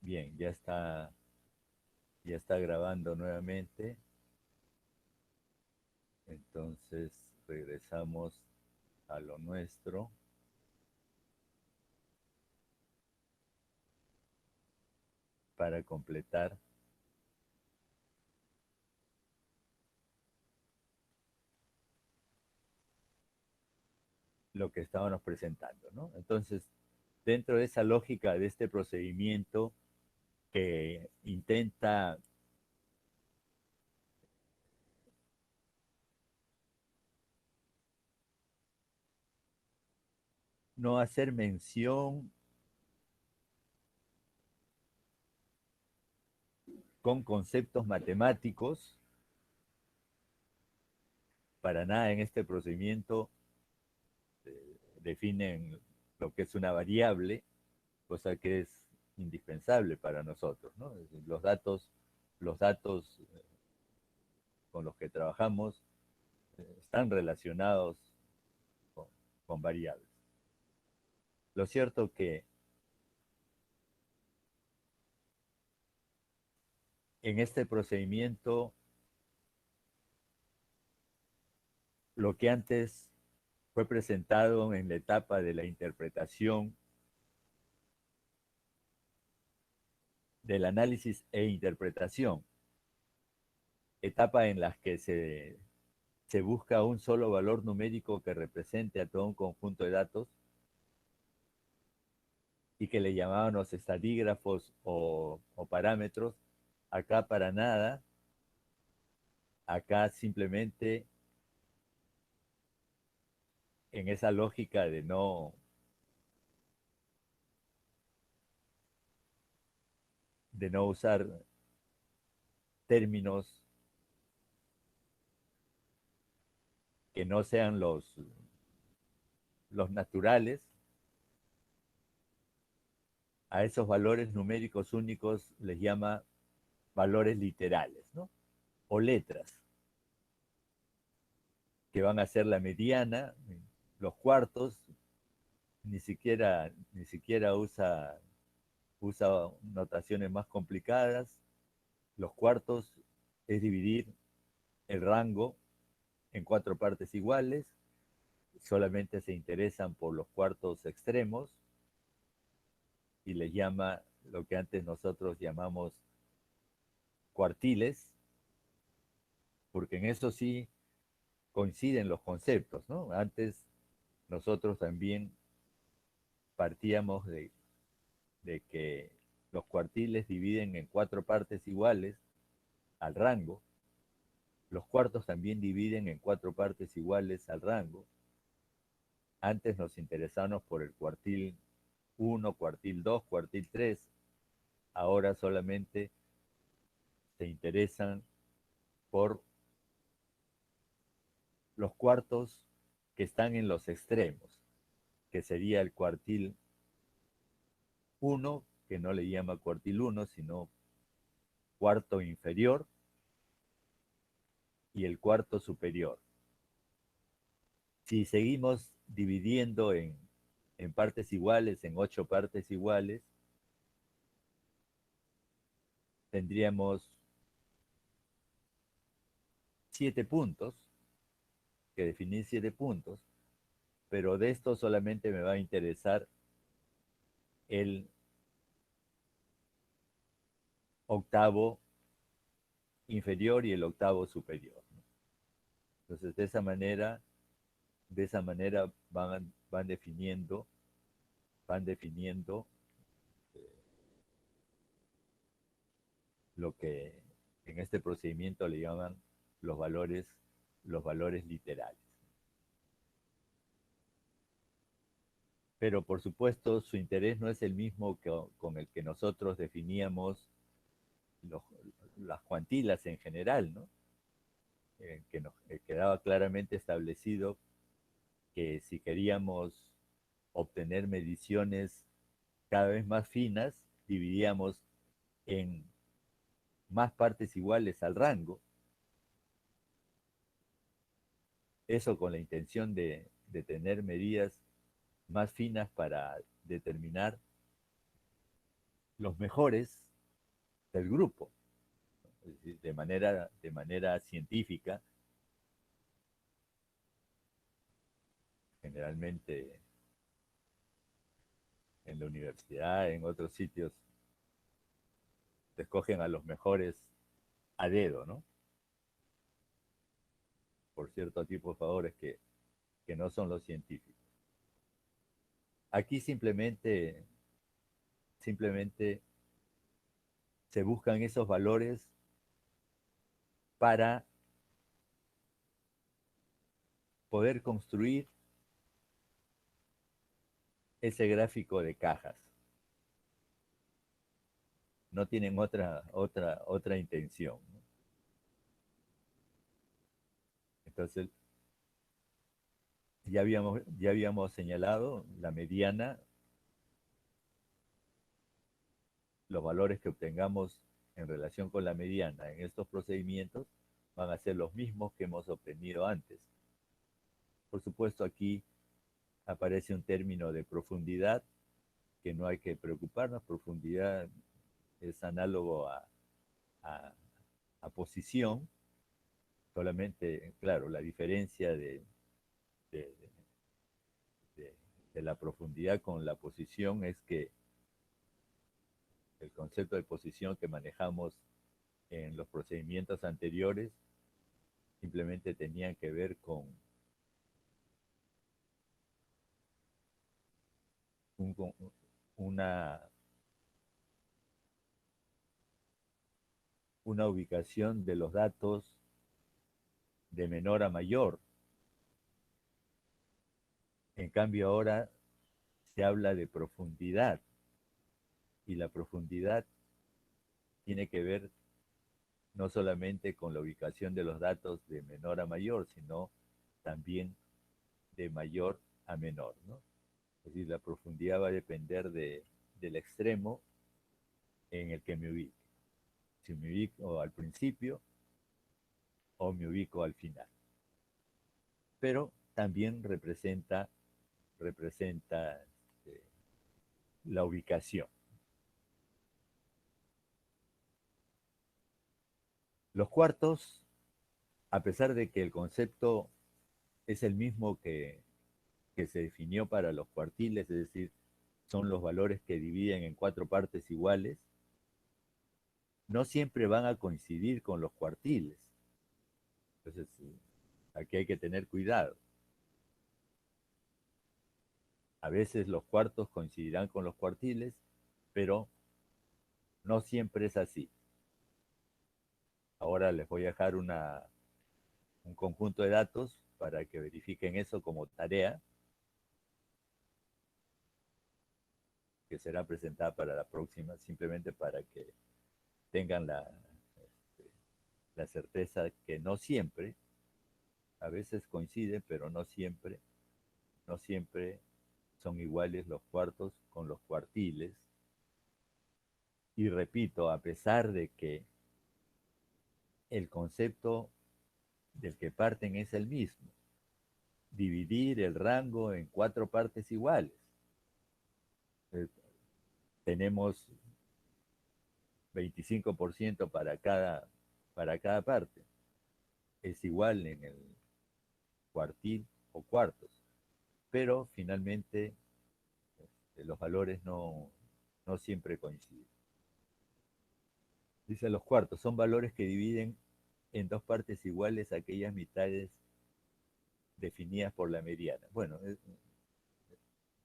Bien, ya está grabando nuevamente. Entonces regresamos a lo nuestro para completar lo que estábamos presentando, ¿no? Entonces, dentro de esa lógica de este procedimiento que intenta no hacer mención con conceptos matemáticos, para nada en este procedimiento definen lo que es una variable, cosa que es indispensable para nosotros, ¿no? Es decir, los datos con los que trabajamos están relacionados con, con variables. Lo cierto que en este procedimiento, lo que antes fue presentado en la etapa de la interpretación, del análisis e interpretación, etapa en la que se busca un solo valor numérico que represente a todo un conjunto de datos y que le llamábamos estadígrafos o parámetros, acá para nada, acá simplemente en esa lógica de no usar términos que no sean los naturales, a esos valores numéricos únicos les llama valores literales, ¿no? O letras, que van a ser la mediana, los cuartos, ni siquiera usa notaciones más complicadas. Los cuartos es dividir el rango en cuatro partes iguales, solamente se interesan por los cuartos extremos y les llama lo que antes nosotros llamamos cuartiles, porque en eso sí coinciden los conceptos, ¿no? Antes nosotros también partíamos de que los cuartiles dividen en cuatro partes iguales al rango, los cuartos también dividen en cuatro partes iguales al rango. Antes nos interesamos por el cuartil uno, cuartil 2, cuartil 3. Ahora solamente se interesan por los cuartos que están en los extremos, que sería el cuartil uno, que no le llama cuartil uno, sino cuarto inferior, y el cuarto superior. Si seguimos dividiendo en partes iguales, en ocho partes iguales, tendríamos 7 puntos, que definir 7 puntos, pero de esto solamente me va a interesar el octavo inferior y el octavo superior. Entonces, de esa manera van definiendo lo que en este procedimiento le llaman los valores, los valores literales. Pero por supuesto su interés no es el mismo que con el que nosotros definíamos los, las cuantilas en general, ¿no? Que nos quedaba claramente establecido que si queríamos obtener mediciones cada vez más finas, dividíamos en más partes iguales al rango, eso con la intención de tener medidas más finas para determinar los mejores del grupo. Es decir, de manera científica, generalmente en la universidad, en otros sitios, se escogen a los mejores a dedo, ¿no? Por cierto tipo de favores que no son los científicos. Aquí simplemente se buscan esos valores para poder construir ese gráfico de cajas. No tienen otra intención, ¿no? Entonces, ya habíamos señalado la mediana, los valores que obtengamos en relación con la mediana en estos procedimientos van a ser los mismos que hemos obtenido antes. Por supuesto, aquí aparece un término de profundidad que no hay que preocuparnos. Profundidad es análogo a, a posición, solamente, claro, la diferencia de, de, de la profundidad con la posición es que el concepto de posición que manejamos en los procedimientos anteriores simplemente tenían que ver con un, una, una ubicación de los datos de menor a mayor. En cambio ahora se habla de profundidad y la profundidad tiene que ver no solamente con la ubicación de los datos de menor a mayor, sino también de mayor a menor, ¿no? Es decir, la profundidad va a depender del extremo en el que me ubique. Si me ubico al principio o me ubico al final. Pero también representa la ubicación. Los cuartos, a pesar de que el concepto es el mismo que se definió para los cuartiles, es decir, son los valores que dividen en cuatro partes iguales, no siempre van a coincidir con los cuartiles. Entonces, aquí hay que tener cuidado. A veces los cuartos coincidirán con los cuartiles, pero no siempre es así. Ahora les voy a dejar un conjunto de datos para que verifiquen eso como tarea, que será presentada para la próxima, simplemente para que tengan la certeza que no siempre, a veces coinciden, pero no siempre son iguales los cuartos con los cuartiles. Y repito, a pesar de que el concepto del que parten es el mismo, dividir el rango en cuatro partes iguales. Eh, Tenemos 25% para cada parte. Es igual en el cuartil o cuartos, pero finalmente los valores no siempre coinciden. Dice los cuartos, son valores que dividen en dos partes iguales aquellas mitades definidas por la mediana. Bueno,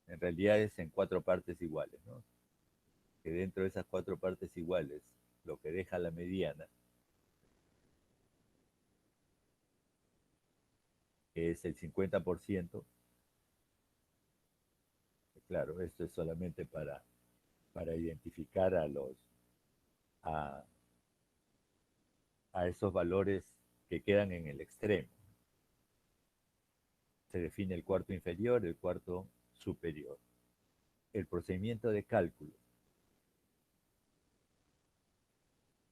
en realidad es en cuatro partes iguales, ¿no? Que dentro de esas cuatro partes iguales, lo que deja la mediana, que es el 50%, claro, esto es solamente para identificar a, a esos valores que quedan en el extremo. Se define el cuarto inferior, el cuarto superior. El procedimiento de cálculo.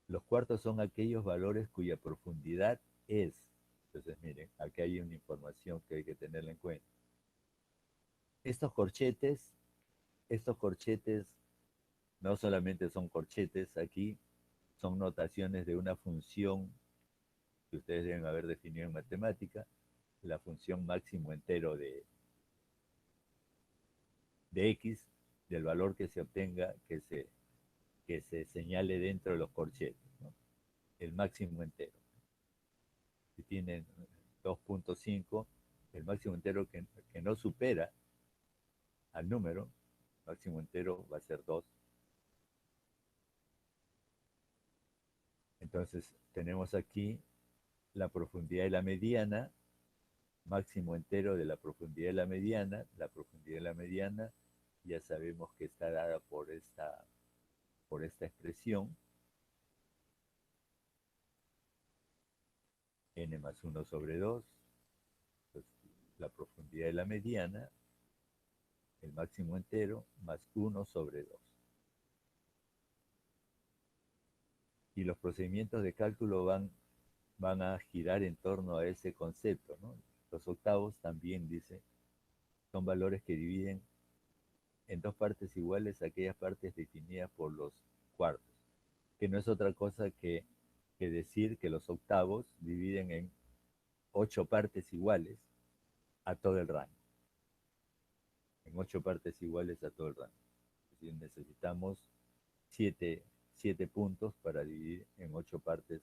Los cuartos son aquellos valores cuya profundidad es. Entonces, miren, aquí hay una información que hay que tenerla en cuenta. Estos corchetes No solamente son corchetes aquí, son notaciones de una función que ustedes deben haber definido en matemática, la función máximo entero de x, del valor que se obtenga, que se señale dentro de los corchetes, ¿no? El máximo entero. Si tienen 2.5, el máximo entero que no supera al número, máximo entero va a ser 2. Entonces tenemos aquí la profundidad de la mediana, máximo entero de la profundidad de la mediana ya sabemos que está dada por esta expresión, n más 1 sobre 2, pues, la profundidad de la mediana, el máximo entero, más 1 sobre 2. Y los procedimientos de cálculo van a girar en torno a ese concepto, ¿no? Los octavos también, dice, son valores que dividen en dos partes iguales aquellas partes definidas por los cuartos, que no es otra cosa que decir que los octavos dividen en 8 partes iguales a todo el rango, en 8 partes iguales a todo el rango. Es decir, necesitamos 7, 7 puntos para dividir en 8 partes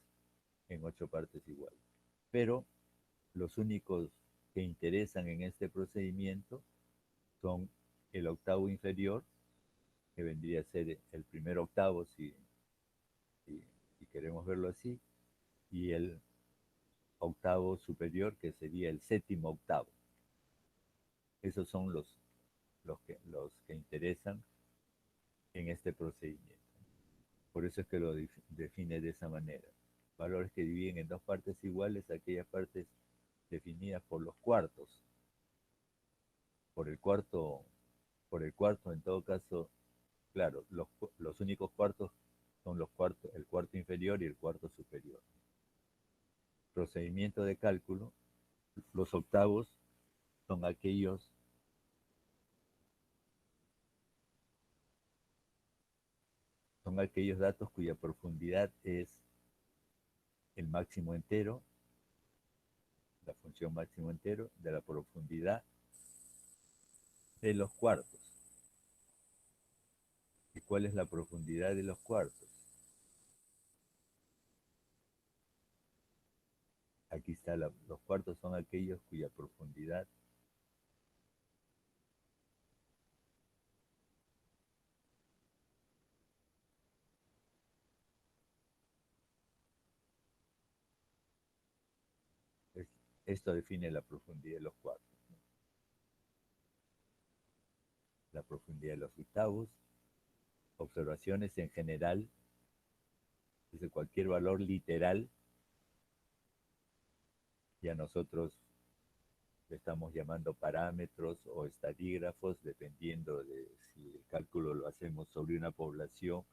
iguales. Pero los únicos que interesan en este procedimiento son el octavo inferior, que vendría a ser el primer octavo, si queremos verlo así, y el octavo superior, que sería el séptimo octavo. Esos son los que interesan en este procedimiento. Por eso es que lo define de esa manera. Valores que dividen en dos partes iguales aquellas partes definidas por los cuartos. Por el cuarto, por el cuarto en todo caso, claro, los únicos cuartos son el cuarto inferior y el cuarto superior. Procedimiento de cálculo, los octavos son aquellos datos cuya profundidad es el máximo entero, la función máximo entero de la profundidad de los cuartos. ¿Y cuál es la profundidad de los cuartos? Aquí está, los cuartos son aquellos cuya profundidad es, esto define la profundidad de los cuartos. La profundidad de los octavos, observaciones en general, desde cualquier valor literal, ya nosotros le estamos llamando parámetros o estadígrafos, dependiendo de si el cálculo lo hacemos sobre una población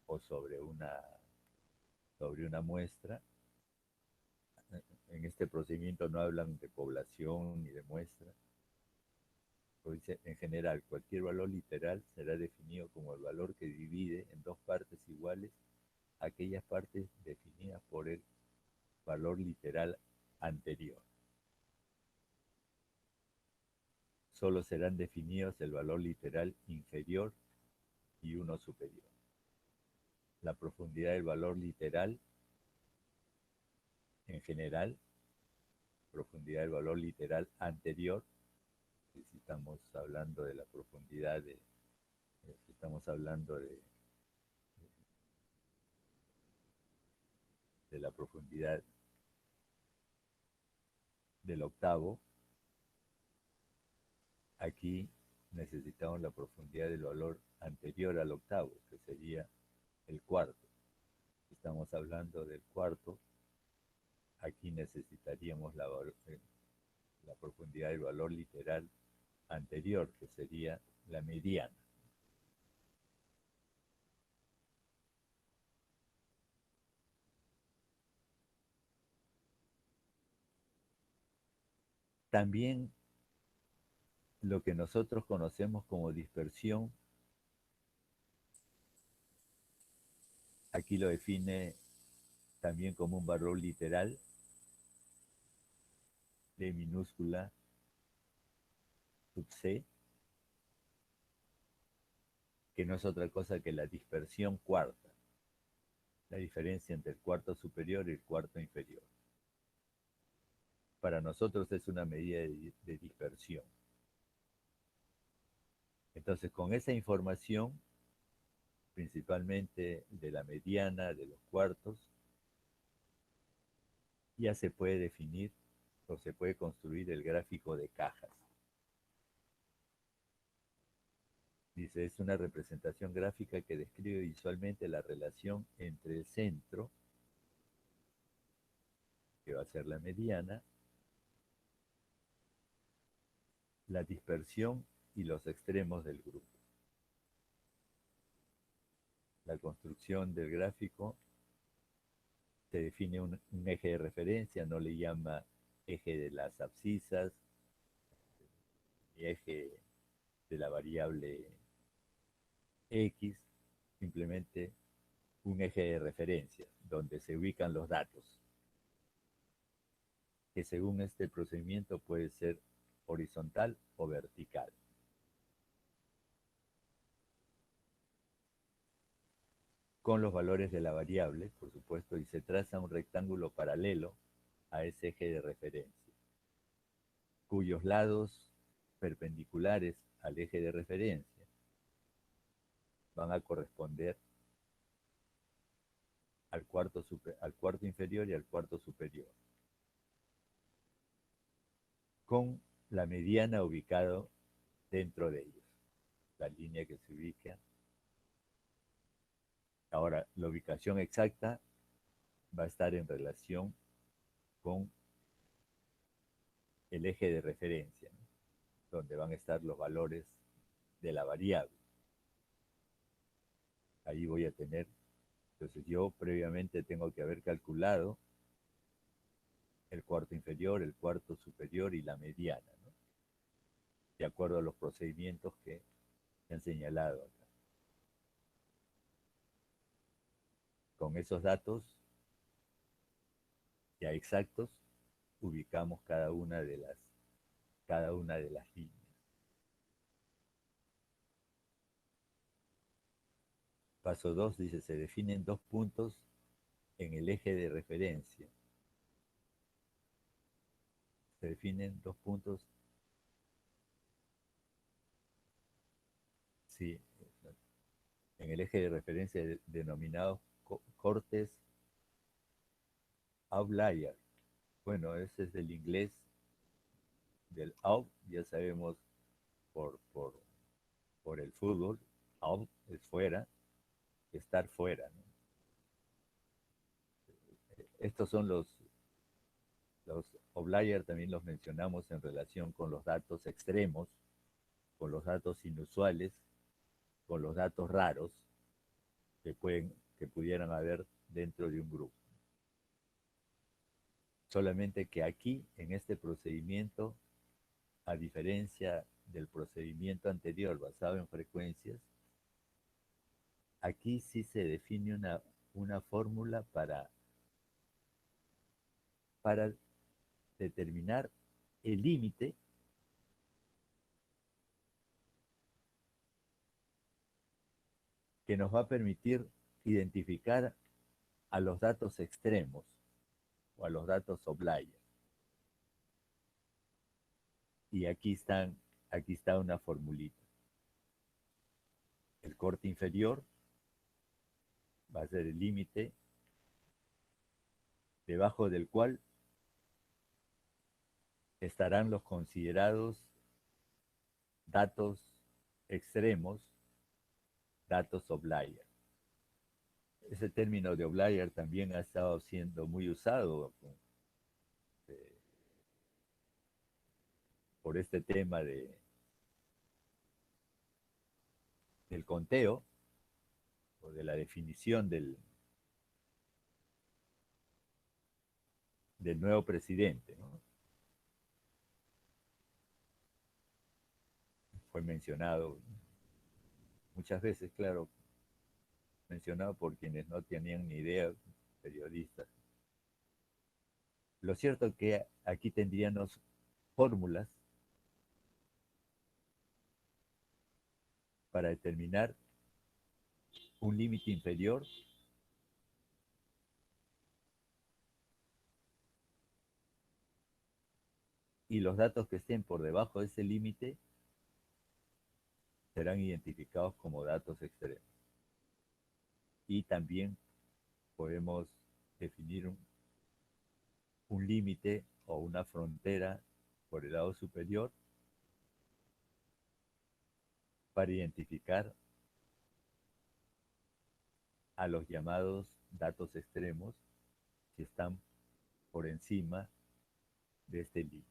o sobre una muestra. En este procedimiento no hablan de población ni de muestra. Dice, en general, cualquier valor literal será definido como el valor que divide en dos partes iguales aquellas partes definidas por el valor literal anterior. Solo serán definidos el valor literal inferior y uno superior. La profundidad del valor literal en general, profundidad del valor literal anterior, si estamos hablando de la profundidad si estamos hablando de la profundidad del octavo, aquí necesitamos la profundidad del valor anterior al octavo, que sería el cuarto. Si estamos hablando del cuarto, aquí necesitaríamos la profundidad del valor literal anterior, que sería la mediana. También lo que nosotros conocemos como dispersión Aquí lo define también como un valor literal de minúscula sub c, que no es otra cosa que la dispersión cuarta, la diferencia entre el cuarto superior y el cuarto inferior. Para nosotros es una medida de dispersión. Entonces, con esa información, principalmente de la mediana, de los cuartos, ya se puede definir o se puede construir el gráfico de cajas. Dice, es una representación gráfica que describe visualmente la relación entre el centro, que va a ser la mediana, la dispersión y los extremos del grupo. La construcción del gráfico se define un eje de referencia, no le llama eje de las abscisas, ni eje de la variable X, simplemente un eje de referencia donde se ubican los datos, que según este procedimiento puede ser horizontal o vertical. Con los valores de la variable, por supuesto, y se traza un rectángulo paralelo a ese eje de referencia, cuyos lados perpendiculares al eje de referencia van a corresponder al cuarto inferior y al cuarto superior, con la mediana ubicado dentro de ellos, la línea que se ubica. Ahora, la ubicación exacta va a estar en relación con el eje de referencia, ¿no? Donde van a estar los valores de la variable. Ahí voy a tener, entonces yo previamente tengo que haber calculado el cuarto inferior, el cuarto superior y la mediana, ¿no? De acuerdo a los procedimientos que se han señalado acá. Con esos datos ya exactos, ubicamos cada una de las líneas. Paso 2 dice, se definen dos puntos en el eje de referencia. Se definen dos puntos, sí, en el eje de referencia denominados cortes outlier. Bueno, ese es del inglés, del out, ya sabemos por, por, por el fútbol, out es fuera, estar fuera, ¿no? Estos son los outlier, también los mencionamos en relación con los datos extremos, con los datos inusuales, con los datos raros que pudieran haber dentro de un grupo. Solamente que aquí, en este procedimiento, a diferencia del procedimiento anterior basado en frecuencias, aquí sí se define una fórmula para determinar el límite que nos va a permitir identificar a los datos extremos o a los datos outliers. Y aquí está una formulita. El corte inferior va a ser el límite debajo del cual estarán los considerados datos extremos, datos outlier. Ese término de outlier también ha estado siendo muy usado eh, por este tema del conteo o de la definición del nuevo presidente, ¿no? Fue mencionado muchas veces, claro, mencionado por quienes no tenían ni idea, periodistas. Lo cierto es que aquí tendríamos fórmulas para determinar un límite inferior y los datos que estén por debajo de ese límite serán identificados como datos extremos. Y también podemos definir un límite o una frontera por el lado superior para identificar a los llamados datos extremos si están por encima de este límite.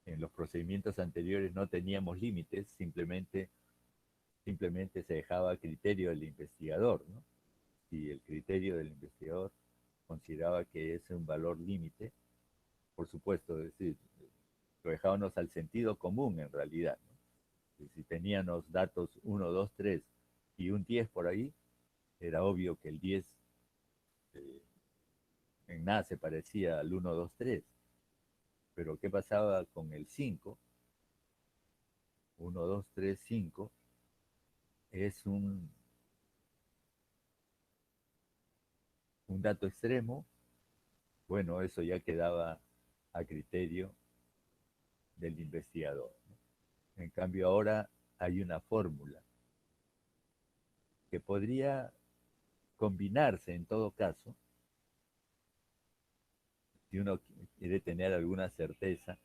En los procedimientos anteriores no teníamos límites, simplemente se dejaba a criterio del investigador, ¿no? Si el criterio del investigador consideraba que es un valor límite, por supuesto, es decir, lo dejábamos al sentido común en realidad, ¿no? Si teníamos datos 1, 2, 3 y un 10 por ahí, era obvio que el 10 eh, en nada se parecía al 1, 2, 3. Pero ¿qué pasaba con el 5? 1, 2, 3, 5 es un dato extremo. Bueno, eso ya quedaba a criterio del investigador, ¿no? En cambio, ahora hay una fórmula que podría combinarse en todo caso, si uno quiere tener alguna certeza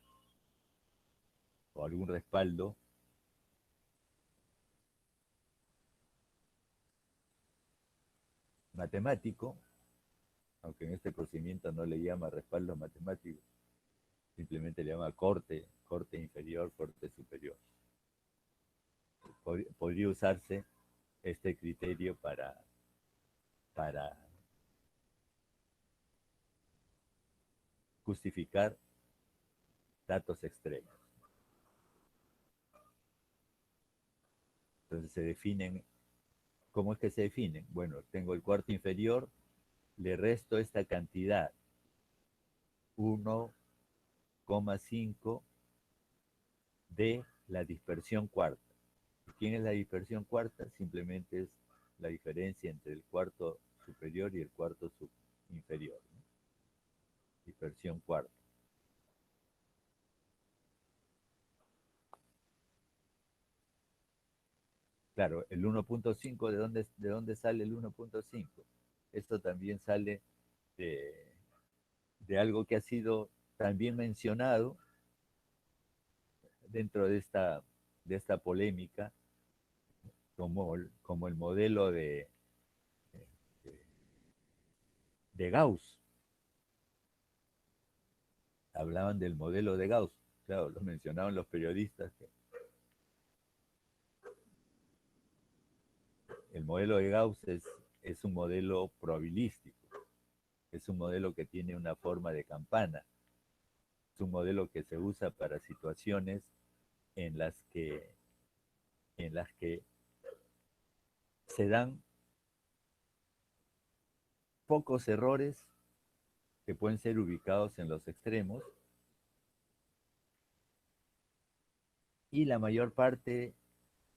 o algún respaldo matemático, aunque en este procedimiento no le llama respaldo matemático, simplemente le llama corte inferior, corte superior. Podría usarse este criterio para justificar datos extremos. Entonces se definen, ¿cómo es que se definen? Bueno, tengo el cuarto inferior, le resto esta cantidad, 1,5 de la dispersión cuarta. ¿Quién es la dispersión cuarta? Simplemente es la diferencia entre el cuarto superior y el cuarto inferior, ¿no? Dispersión cuarta. Claro, el 1,5, ¿de dónde sale el 1,5? Esto también sale de algo que ha sido también mencionado dentro de esta polémica, como el modelo de Gauss. Hablaban del modelo de Gauss. Claro, lo mencionaban los periodistas. El modelo de Gauss es un modelo probabilístico. Es un modelo que tiene una forma de campana. Es un modelo que se usa para situaciones en las que, en las que se dan pocos errores que pueden ser ubicados en los extremos y la mayor parte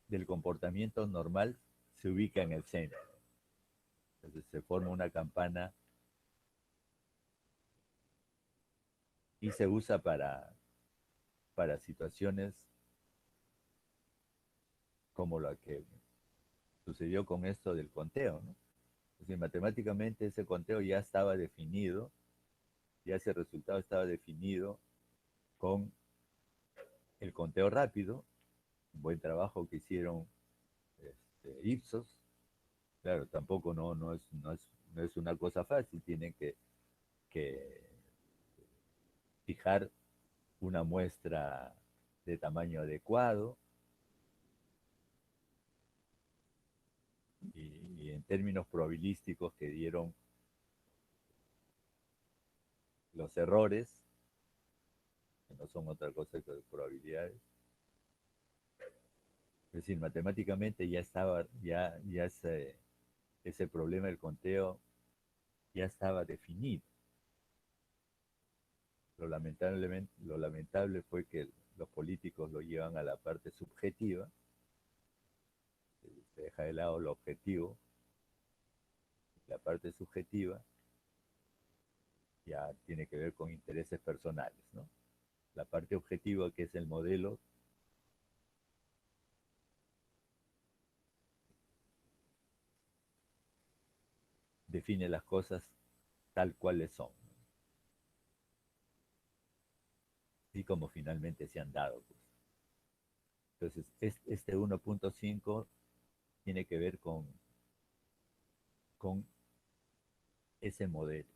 del comportamiento normal se ubica en el centro. Entonces se forma una campana y se usa para situaciones como la que sucedió con esto del conteo, ¿no? Entonces, matemáticamente ese conteo ya estaba definido, ya ese resultado estaba definido con el conteo rápido, un buen trabajo que hicieron Ipsos. Claro, tampoco no es una cosa fácil, tienen que fijar una muestra de tamaño adecuado y en términos probabilísticos que dieron los errores, que no son otra cosa que probabilidades, Es decir, matemáticamente ya estaba, ya ese problema del conteo ya estaba definido. Lo lamentable fue que los políticos lo llevan a la parte subjetiva, se deja de lado lo objetivo, la parte subjetiva ya tiene que ver con intereses personales, ¿no? La parte objetiva, que es el modelo, define las cosas tal cuales son, así como finalmente se han dado, pues. Entonces, este 1.5 tiene que ver con ese modelo,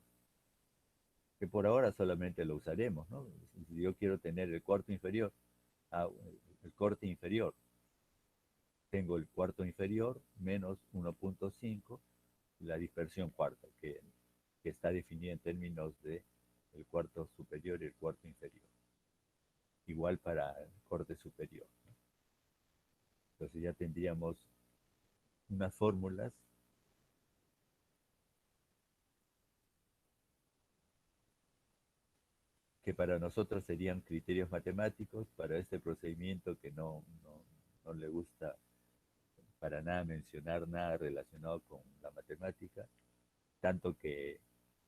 que por ahora solamente lo usaremos, ¿no? Si yo quiero tener el cuarto inferior, ah, el corte inferior, tengo el cuarto inferior menos 1.5, la dispersión cuarta, que está definida en términos de el cuarto superior y el cuarto inferior. Igual para el corte superior, ¿no? Entonces ya tendríamos unas fórmulas que para nosotros serían criterios matemáticos para este procedimiento que no le gusta para nada mencionar nada relacionado con la matemática, tanto que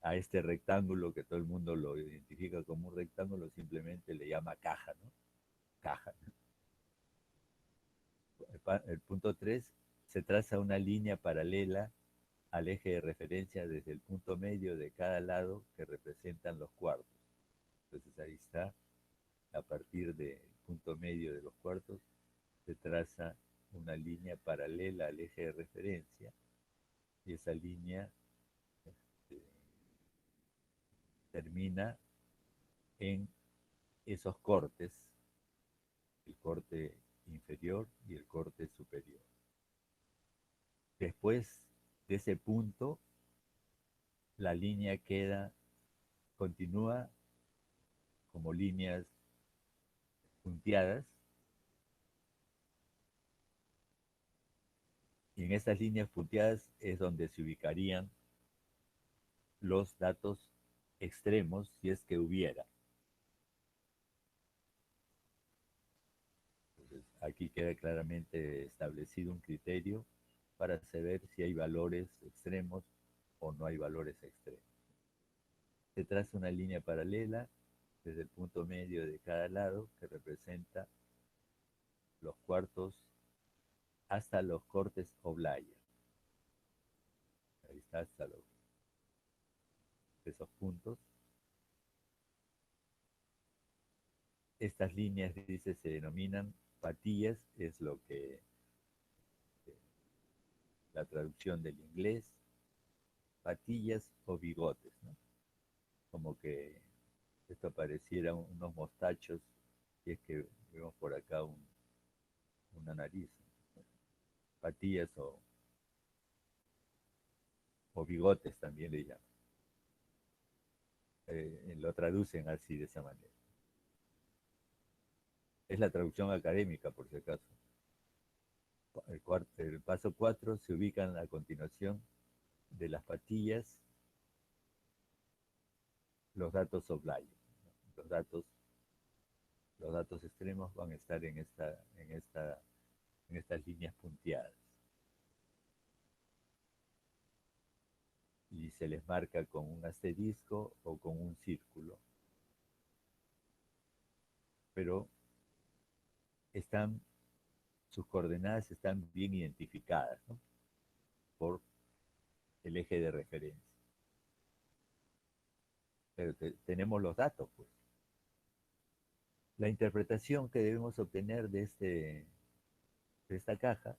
a este rectángulo que todo el mundo lo identifica como un rectángulo simplemente le llama caja, ¿no? Caja. El punto 3 se traza una línea paralela al eje de referencia desde el punto medio de cada lado que representan los cuartos. Entonces ahí está, a partir del punto medio de los cuartos, se traza una línea paralela al eje de referencia y esa línea este, termina en esos cortes, el corte inferior y el corte superior. Después de ese punto, la línea continúa como líneas punteadas, y en estas líneas punteadas es donde se ubicarían los datos extremos si es que hubiera. Entonces, aquí queda claramente establecido un criterio para saber si hay valores extremos o no hay valores extremos. Se traza una línea paralela desde el punto medio de cada lado que representa los cuartos hasta los cortes oblaya. Ahí está hasta esos puntos. Estas líneas, dice, se denominan patillas, es lo que la traducción del inglés, patillas o bigotes, ¿no? Como que esto pareciera unos mostachos, y es que vemos por acá una nariz, ¿no? Patillas o bigotes también le llaman. Lo traducen así, de esa manera. Es la traducción académica, por si acaso. El paso 4 se ubican a continuación de las patillas los datos outliers. Los datos, los datos extremos van a estar en estas líneas punteadas. Y se les marca con un asterisco o con un círculo. Pero sus coordenadas están bien identificadas, ¿no? Por el eje de referencia. Pero tenemos los datos, pues. La interpretación que debemos obtener de esta caja,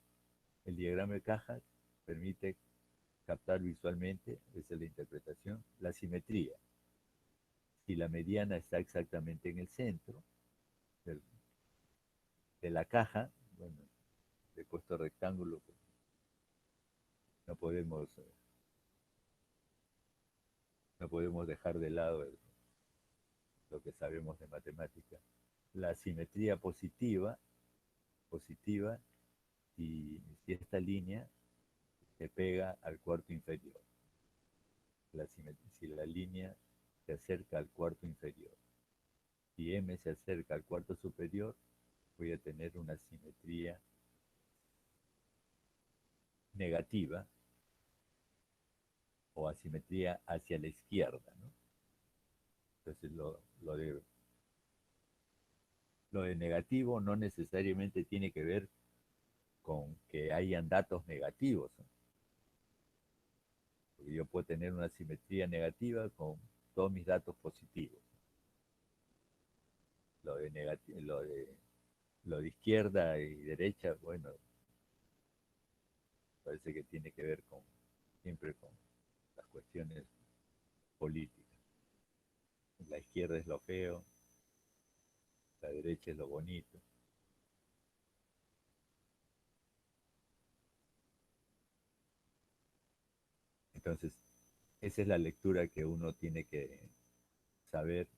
el diagrama de caja, permite captar visualmente, esa es la interpretación, la simetría. Si la mediana está exactamente en el centro del, de la caja, bueno, he puesto rectángulo, pues, no podemos, no podemos dejar de lado lo que sabemos de matemática. La simetría positiva si esta línea se pega al cuarto inferior, si la línea se acerca al cuarto inferior, si M se acerca al cuarto superior, voy a tener una simetría negativa o asimetría hacia la izquierda, ¿no? Entonces lo de negativo no necesariamente tiene que ver con que hayan datos negativos, ¿no? Porque yo puedo tener una simetría negativa con todos mis datos positivos. Lo de, lo de izquierda y derecha, bueno, parece que tiene que ver siempre con las cuestiones políticas. La izquierda es lo feo, la derecha es lo bonito. Entonces, esa es la lectura que uno tiene que saber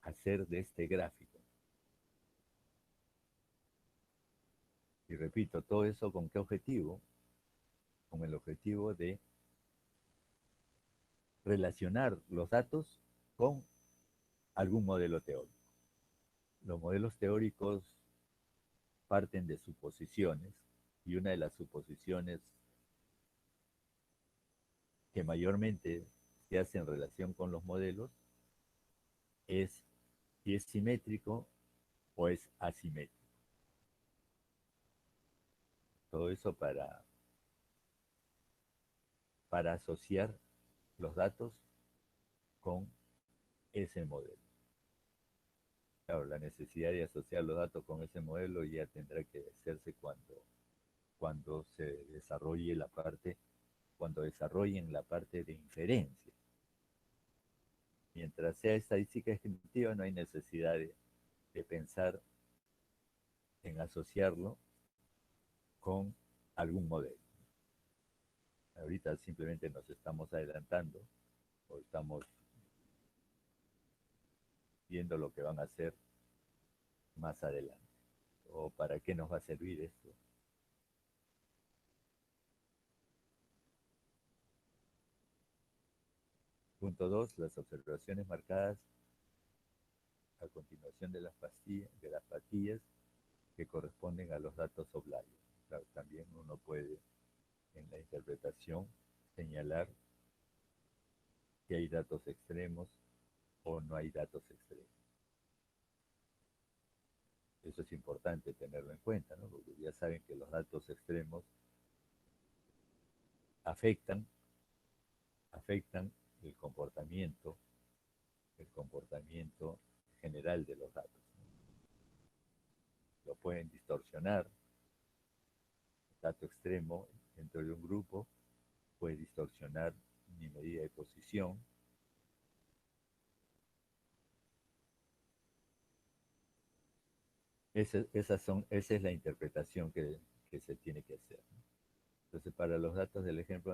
hacer de este gráfico. Y repito, todo eso con qué objetivo? Con el objetivo de relacionar los datos con algún modelo teórico. Los modelos teóricos parten de suposiciones y una de las suposiciones que mayormente se hace en relación con los modelos es si es simétrico o es asimétrico. Todo eso para asociar los datos con ese modelo. Claro, la necesidad de asociar los datos con ese modelo ya tendrá que hacerse cuando se desarrolle la parte, cuando desarrollen la parte de inferencia. Mientras sea estadística descriptiva, no hay necesidad de pensar en asociarlo con algún modelo. Ahorita simplemente nos estamos adelantando o estamos viendo lo que van a hacer más adelante. ¿O para qué nos va a servir esto? Punto 2, las observaciones marcadas a continuación de las pastillas que corresponden a los datos oblarios. Claro, también uno puede en la interpretación señalar si hay datos extremos o no hay datos extremos. Eso es importante tenerlo en cuenta, ¿no? Porque ya saben que los datos extremos afectan, afectan el comportamiento general de los datos. Lo pueden distorsionar. El dato extremo dentro de un grupo puede distorsionar mi medida de posición. Esa es la interpretación que se tiene que hacer, ¿no? Entonces, para los datos del ejemplo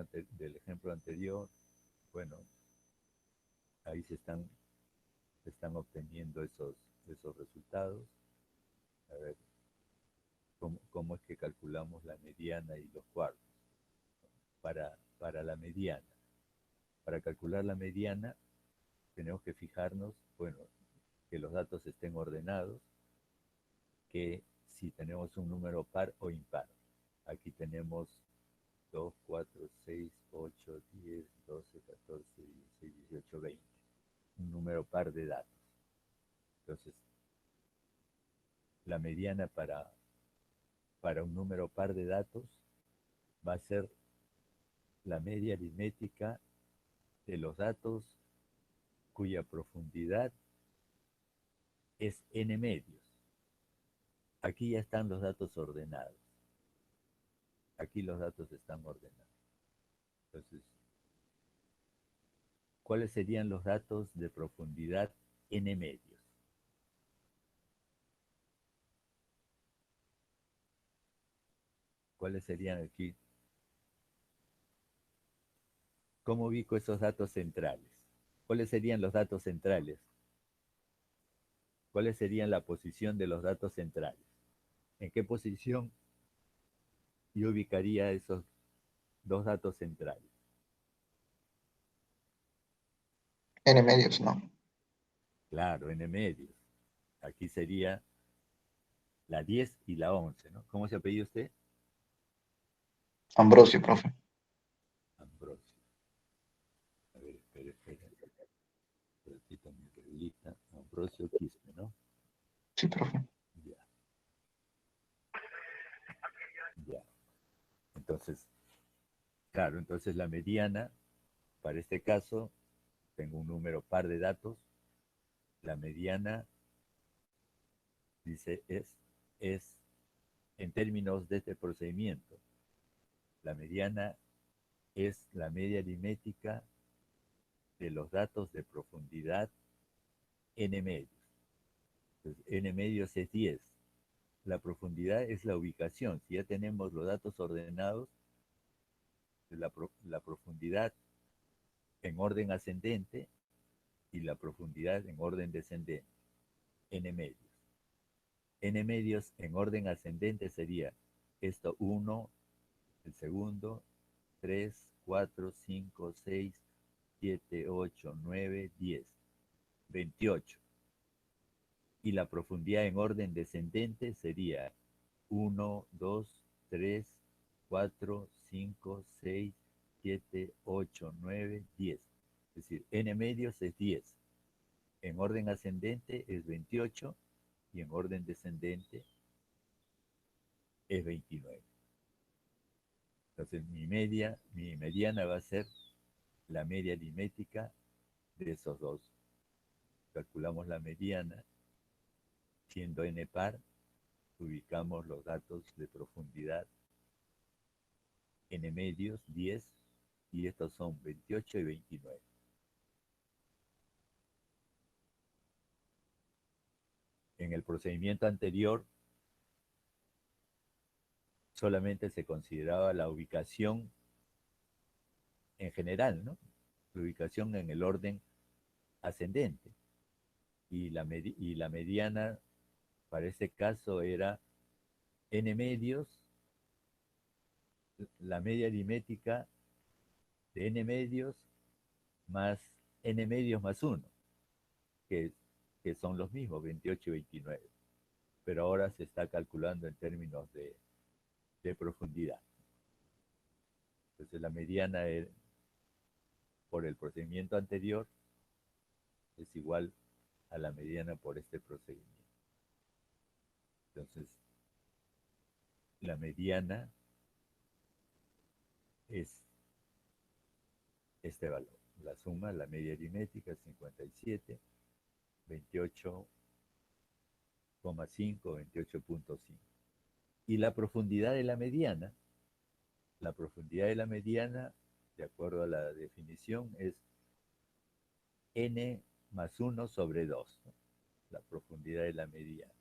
anterior, bueno, ahí se están obteniendo esos resultados. A ver, ¿cómo es que calculamos la mediana y los cuartos? Para la mediana. Para calcular la mediana, tenemos que fijarnos, bueno, que los datos estén ordenados, que si tenemos un número par o impar. Aquí tenemos 2, 4, 6, 8, 10, 12, 14, 16, 18, 20. Un número par de datos. Entonces, la mediana para un número par de datos va a ser la media aritmética de los datos cuya profundidad es n medios. Aquí ya están los datos ordenados. Aquí los datos están ordenados. Entonces, ¿cuáles serían los datos de profundidad n medios? ¿Cuáles serían aquí? ¿Cómo ubico esos datos centrales? ¿Cuáles serían los datos centrales? ¿Cuáles serían la posición de los datos centrales? ¿En qué posición y ubicaría esos dos datos centrales. N medios, ¿no? Claro, n medios. Aquí sería la 10 y la 11, ¿no? ¿Cómo se apellida usted? Ambrosio, profe. Ambrosio. A ver, espera. Repito mi reglita. Ambrosio Quispe, ¿no? Sí, profe. Ya, ya. Entonces, claro, entonces la mediana, para este caso, tengo un número par de datos. La mediana, dice, es en términos de este procedimiento, la mediana es la media aritmética de los datos de profundidad n medios. Entonces, n medios es 10. La profundidad es la ubicación. Si ya tenemos los datos ordenados, la profundidad en orden ascendente y la profundidad en orden descendente, n medios. N medios en orden ascendente sería esto 1, el segundo, 3, 4, 5, 6, 7, 8, 9, 10, 28. Y la profundidad en orden descendente sería 1, 2, 3, 4, 5, 6, 7, 8, 9, 10. Es decir, n medios es 10. En orden ascendente es 28 y en orden descendente es 29. Entonces mi mediana va a ser la media aritmética de esos dos. Calculamos la mediana, siendo n par, ubicamos los datos de profundidad n medios 10 y estos son 28 y 29. En el procedimiento anterior solamente se consideraba la ubicación en general, ¿no? La ubicación en el orden ascendente. Y la mediana para ese caso era n medios, la media aritmética de n medios más n medios más 1, que, que son los mismos, 28 y 29. Pero ahora se está calculando en términos de profundidad. Entonces la mediana por el procedimiento anterior es igual a la mediana por este procedimiento. Entonces, la mediana es este valor. La suma, la media aritmética, 57, 28,5, 28,5. Y la profundidad de la mediana, de acuerdo a la definición, es n más 1 sobre 2, ¿no? La profundidad de la mediana.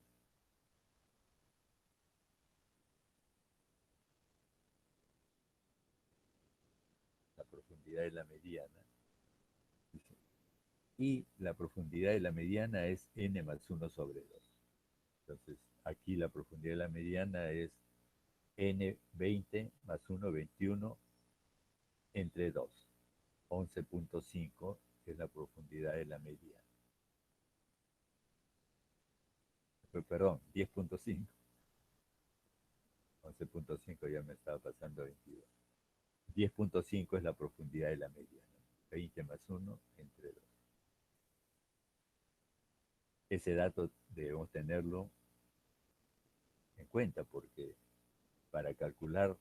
La profundidad de la mediana. Y la profundidad de la mediana es n más 1 sobre 2. Entonces, aquí la profundidad de la mediana es n 20 más 1, 21 entre 2. 11,5 es la profundidad de la mediana. Perdón, 10,5. 11,5 ya me estaba pasando 22. 10,5 es la profundidad de la mediana. 20 más 1 entre 2. Ese dato debemos tenerlo en cuenta porque para calcular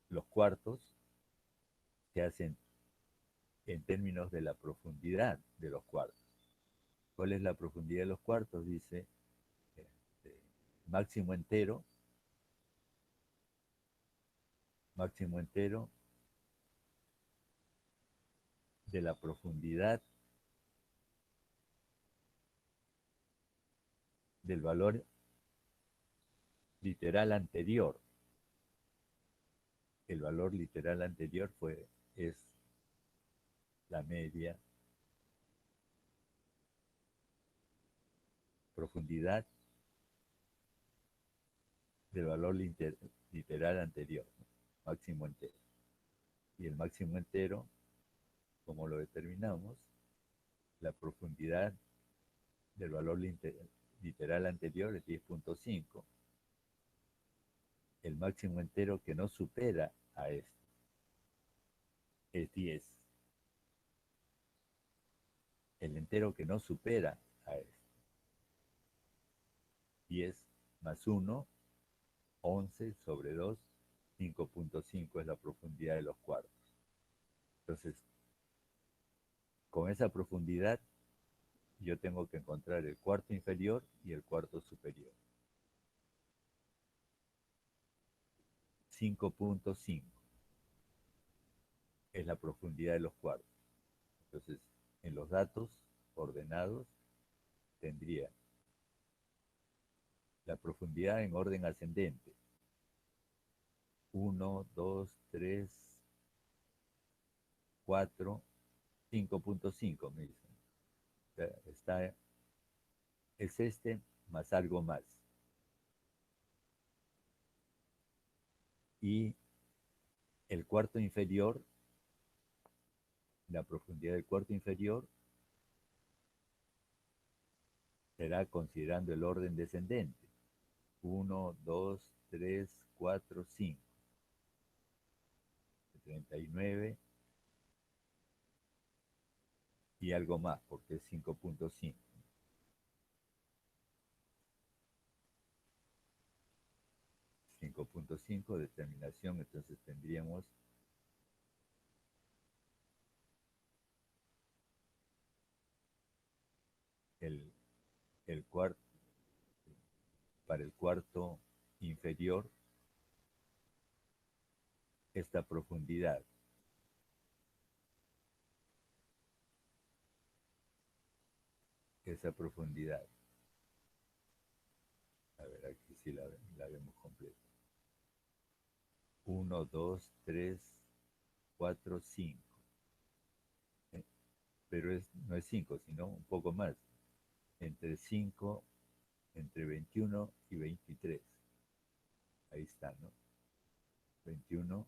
los cuartos se hacen en términos de la profundidad de los cuartos. ¿Cuál es la profundidad de los cuartos? Dice este, máximo entero, máximo entero de la profundidad del valor literal anterior. El valor literal anterior es la media profundidad del valor literal literal anterior, ¿no? Máximo entero. Y el máximo entero, como lo determinamos, la profundidad del valor literal anterior es 10.5. El máximo entero que no supera a esto es 10. El entero que no supera a esto, 10 más 1, 11 sobre 2, 5.5 es la profundidad de los cuartos. Entonces, con esa profundidad, yo tengo que encontrar el cuarto inferior y el cuarto superior. 5.5 es la profundidad de los cuartos. Entonces, en los datos ordenados, tendría la profundidad en orden ascendente. 1, 2, 3, 4, 5.5, me dicen. O sea, es este más algo más. Y el cuarto inferior, la profundidad del cuarto inferior, será considerando el orden descendente. 1, 2, 3, 4, 5. 39 y algo más, porque es 5.5. 5.5 determinación, entonces tendríamos el, el cuarto, para el cuarto inferior, esta profundidad. Esa profundidad. A ver, aquí sí la vemos completa. 1, 2, 3, 4, 5. Pero no es 5, sino un poco más. Entre 5, entre 21 y 23. Ahí está, ¿no? 21,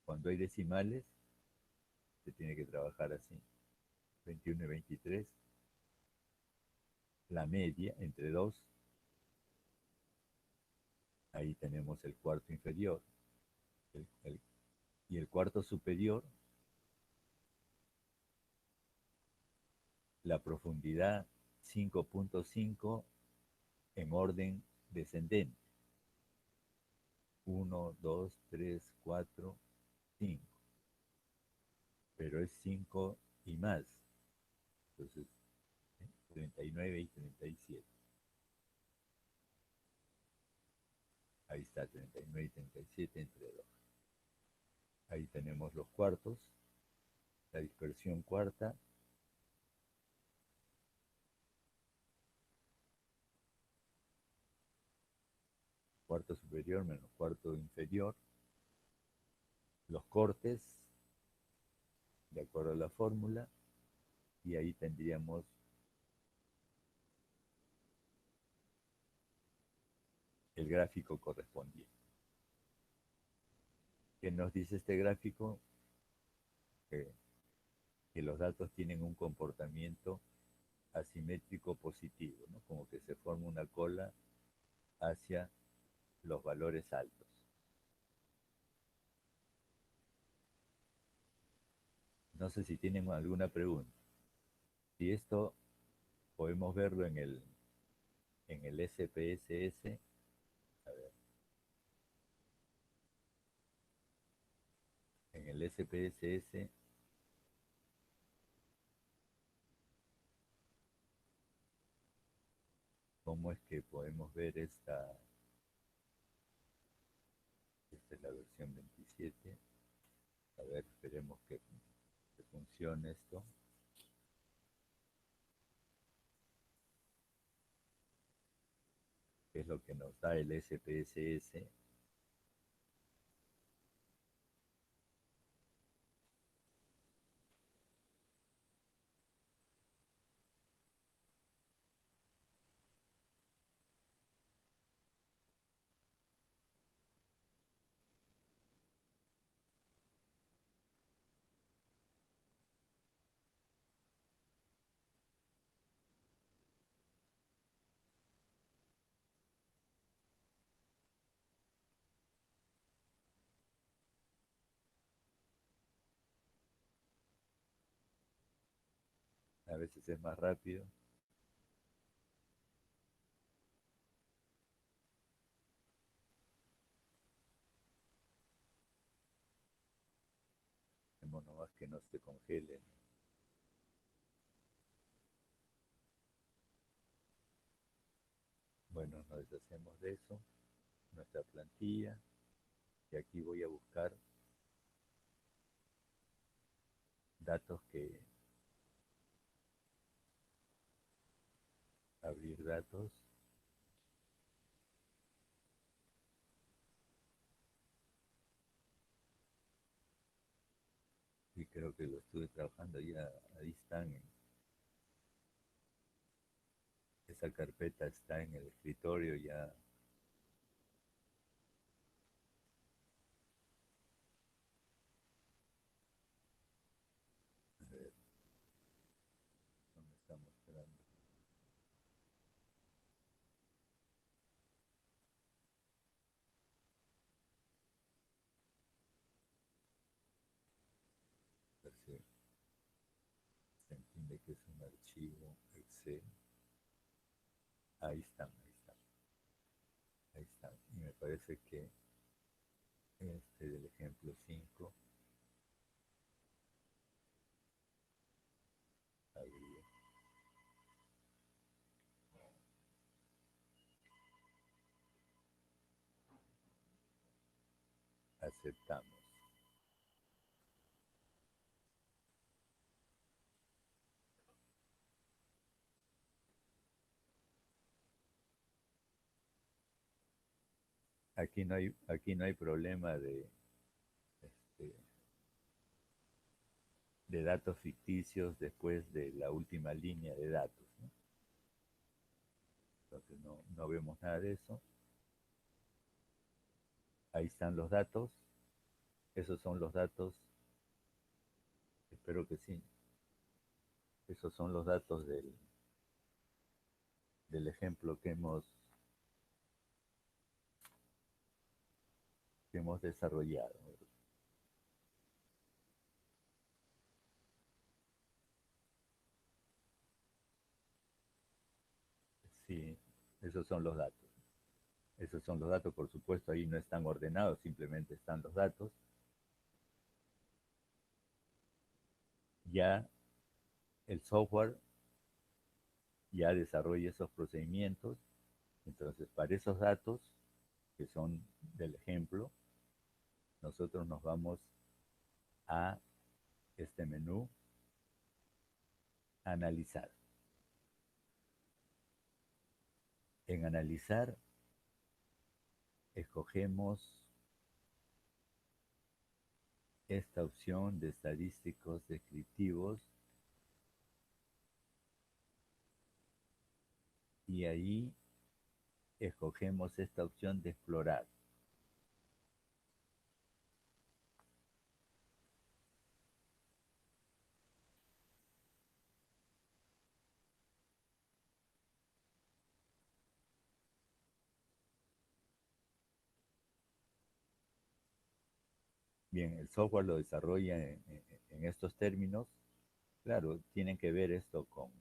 cuando hay decimales, se tiene que trabajar así. 21 y 23, la media entre 2, ahí tenemos el cuarto inferior. Y el cuarto superior, la profundidad 5.5 en orden descendente. 1, 2, 3, 4, 5. Pero es 5 y más. Entonces, 39 y 37. Ahí está, 39 y 37 entre 2. Ahí tenemos los cuartos, la dispersión cuarta. Cuarto superior menos cuarto inferior. Los cortes, de acuerdo a la fórmula. Y ahí tendríamos el gráfico correspondiente. ¿Qué nos dice este gráfico? Que los datos tienen un comportamiento asimétrico positivo, ¿no? Como que se forma una cola hacia los valores altos. No sé si tienen alguna pregunta. Si esto podemos verlo en el SPSS, a ver, en el SPSS cómo es que podemos ver esta es la versión 27. A ver, esperemos que funcione esto. Que es lo que nos da el SPSS. A veces es más rápido. Tenemos nomás que no se congelen. Bueno, nos deshacemos de eso, nuestra plantilla, y aquí voy a buscar datos que abrir datos. Y creo que lo estuve trabajando ya, ahí están, esa carpeta está en el escritorio ya. A ver, no me está mostrando. A ver si se entiende que es un archivo Excel. Ahí están, ahí están, ahí están. Y me parece que este del ejemplo 5 habría. Aceptamos. Aquí no hay problema este, de datos ficticios después de la última línea de datos, ¿no? Entonces no vemos nada de eso. Ahí están los datos. Esos son los datos. Espero que sí. Esos son los datos del ejemplo que hemos desarrollado. Sí, esos son los datos. Esos son los datos, por supuesto, ahí no están ordenados, simplemente están los datos. Ya el software ya desarrolla esos procedimientos. Entonces, para esos datos, que son del ejemplo, nosotros nos vamos a este menú, analizar. En analizar, escogemos esta opción de estadísticos descriptivos y ahí escogemos esta opción de explorar. Bien, el software lo desarrolla en estos términos. Claro, tienen que ver esto con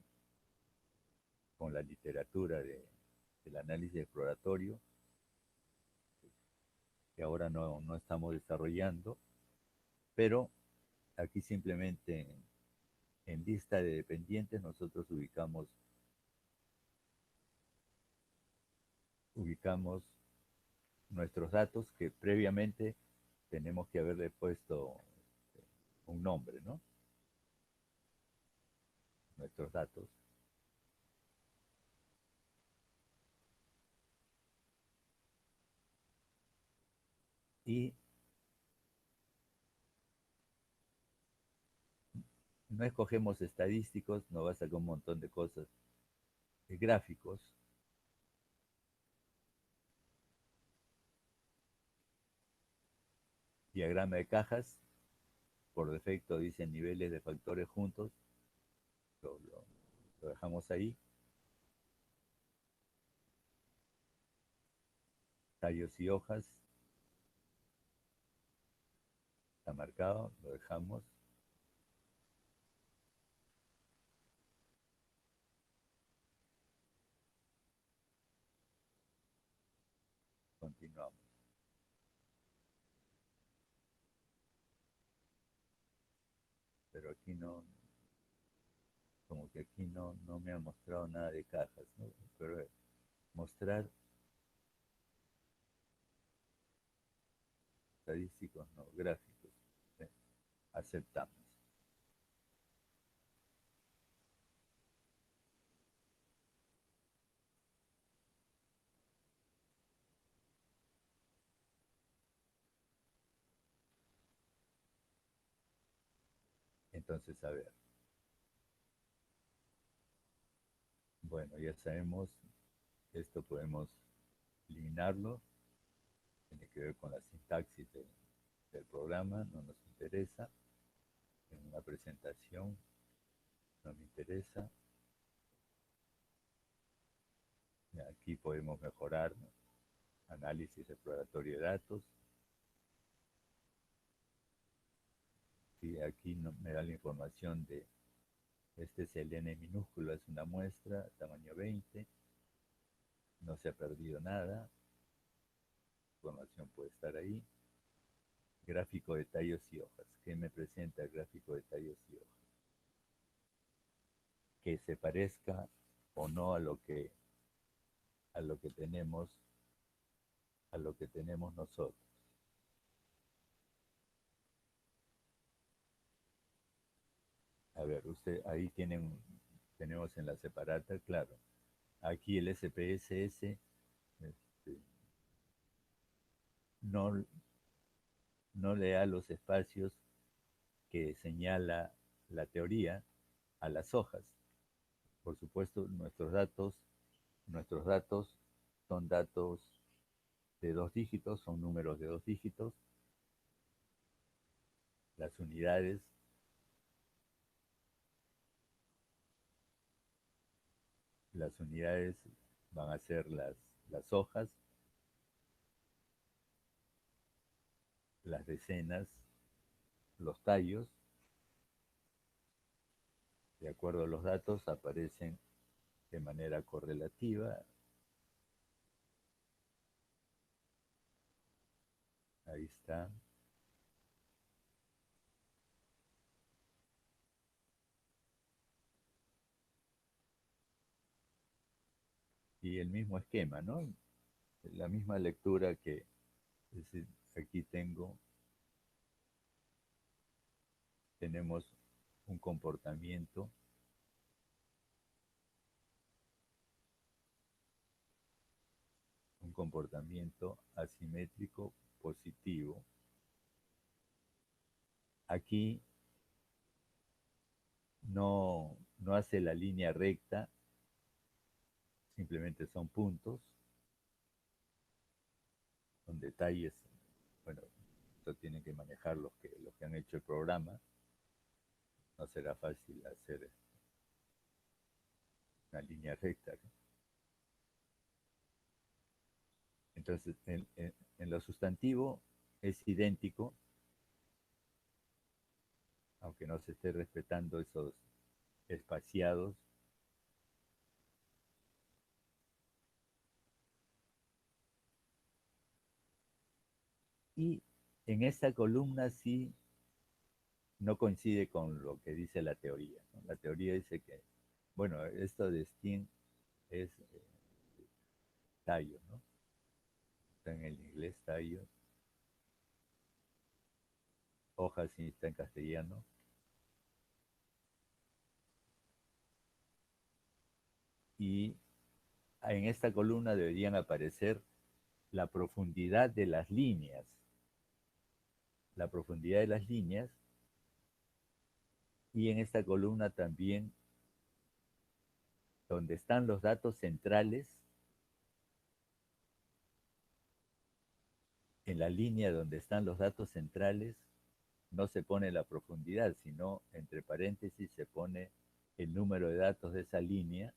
la literatura del análisis exploratorio, que ahora no estamos desarrollando, pero aquí simplemente en lista de dependientes nosotros ubicamos nuestros datos que previamente tenemos que haberle puesto un nombre, ¿no? Nuestros datos. Y no escogemos estadísticos, nos va a sacar un montón de cosas. Gráficos, diagrama de cajas, por defecto dicen niveles de factores juntos, lo, lo, lo dejamos ahí. Tallos y hojas, está marcado, lo dejamos. continuamos. Pero aquí no, como que aquí no me ha mostrado nada de cajas, ¿no? Pero mostrar estadísticos, no, gráficos. ¿Sí? Aceptamos. Entonces, a ver. Bueno, ya sabemos que esto podemos eliminarlo. Tiene que ver con la sintaxis del programa, no nos interesa. En una presentación no me interesa. Aquí podemos mejorar, ¿no? Análisis exploratorio de datos. Sí, aquí me da la información de, este es el n minúsculo, es una muestra, tamaño 20, no se ha perdido nada, la información puede estar ahí. Gráfico de tallos y hojas. ¿Qué me presenta el gráfico de tallos y hojas? Que se parezca o no a lo que tenemos, a lo que tenemos nosotros. A ver, usted ahí tenemos en la separata, claro. Aquí el SPSS no, no le da los espacios que señala la teoría a las hojas. Por supuesto, nuestros datos son datos de 2 dígitos, son números de 2 dígitos. Las unidades van a ser las hojas, las decenas, los tallos. De acuerdo a los datos aparecen de manera correlativa. Ahí está. Y el mismo esquema, ¿no? La misma lectura que, es decir, aquí tenemos un comportamiento asimétrico positivo. Aquí no hace la línea recta, simplemente son puntos, son detalles. Bueno, esto tienen que manejar los que han hecho el programa. No será fácil hacer una línea recta, ¿no? Entonces, en lo sustantivo es idéntico, aunque no se esté respetando esos espaciados. Y en esta columna sí no coincide con lo que dice la teoría, ¿no? La teoría dice que, bueno, esto de Steen es tallo, ¿no? Está en el inglés tallo, hoja sí está en castellano. Y en esta columna deberían aparecer la profundidad de las líneas. La profundidad de las líneas. Y en esta columna también, donde están los datos centrales, en la línea donde están los datos centrales, no se pone la profundidad, sino entre paréntesis se pone el número de datos de esa línea,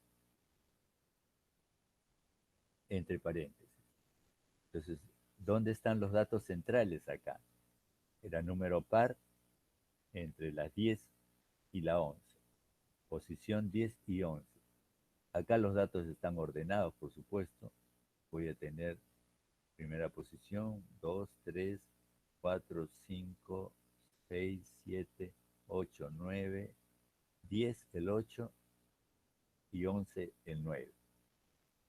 entre paréntesis. Entonces, ¿dónde están los datos centrales acá? Era número par entre las 10 y la 11. Posición 10 y 11. Acá los datos están ordenados, por supuesto. Voy a tener Primera posición, 2, 3, 4, 5, 6, 7, 8, 9, 10 el 8 y 11 el 9.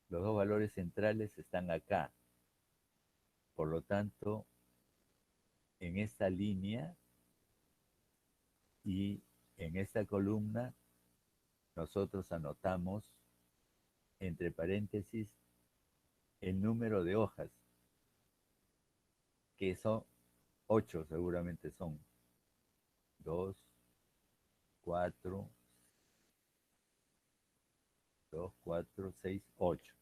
Los dos valores centrales están acá. Por lo tanto, en esta línea y en esta columna, nosotros anotamos entre paréntesis el número de hojas, que son 8 seguramente son. 2, 4, 2, 4, 6, 8.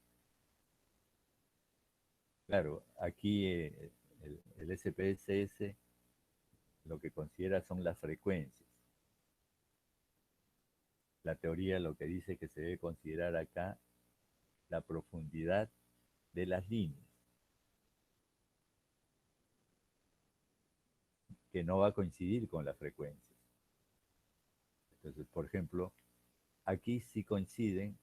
Claro, aquí el SPSS lo que considera son las frecuencias. La teoría lo que dice que se debe considerar acá la profundidad de las líneas, que no va a coincidir con las frecuencias. Entonces, por ejemplo, aquí sí coinciden.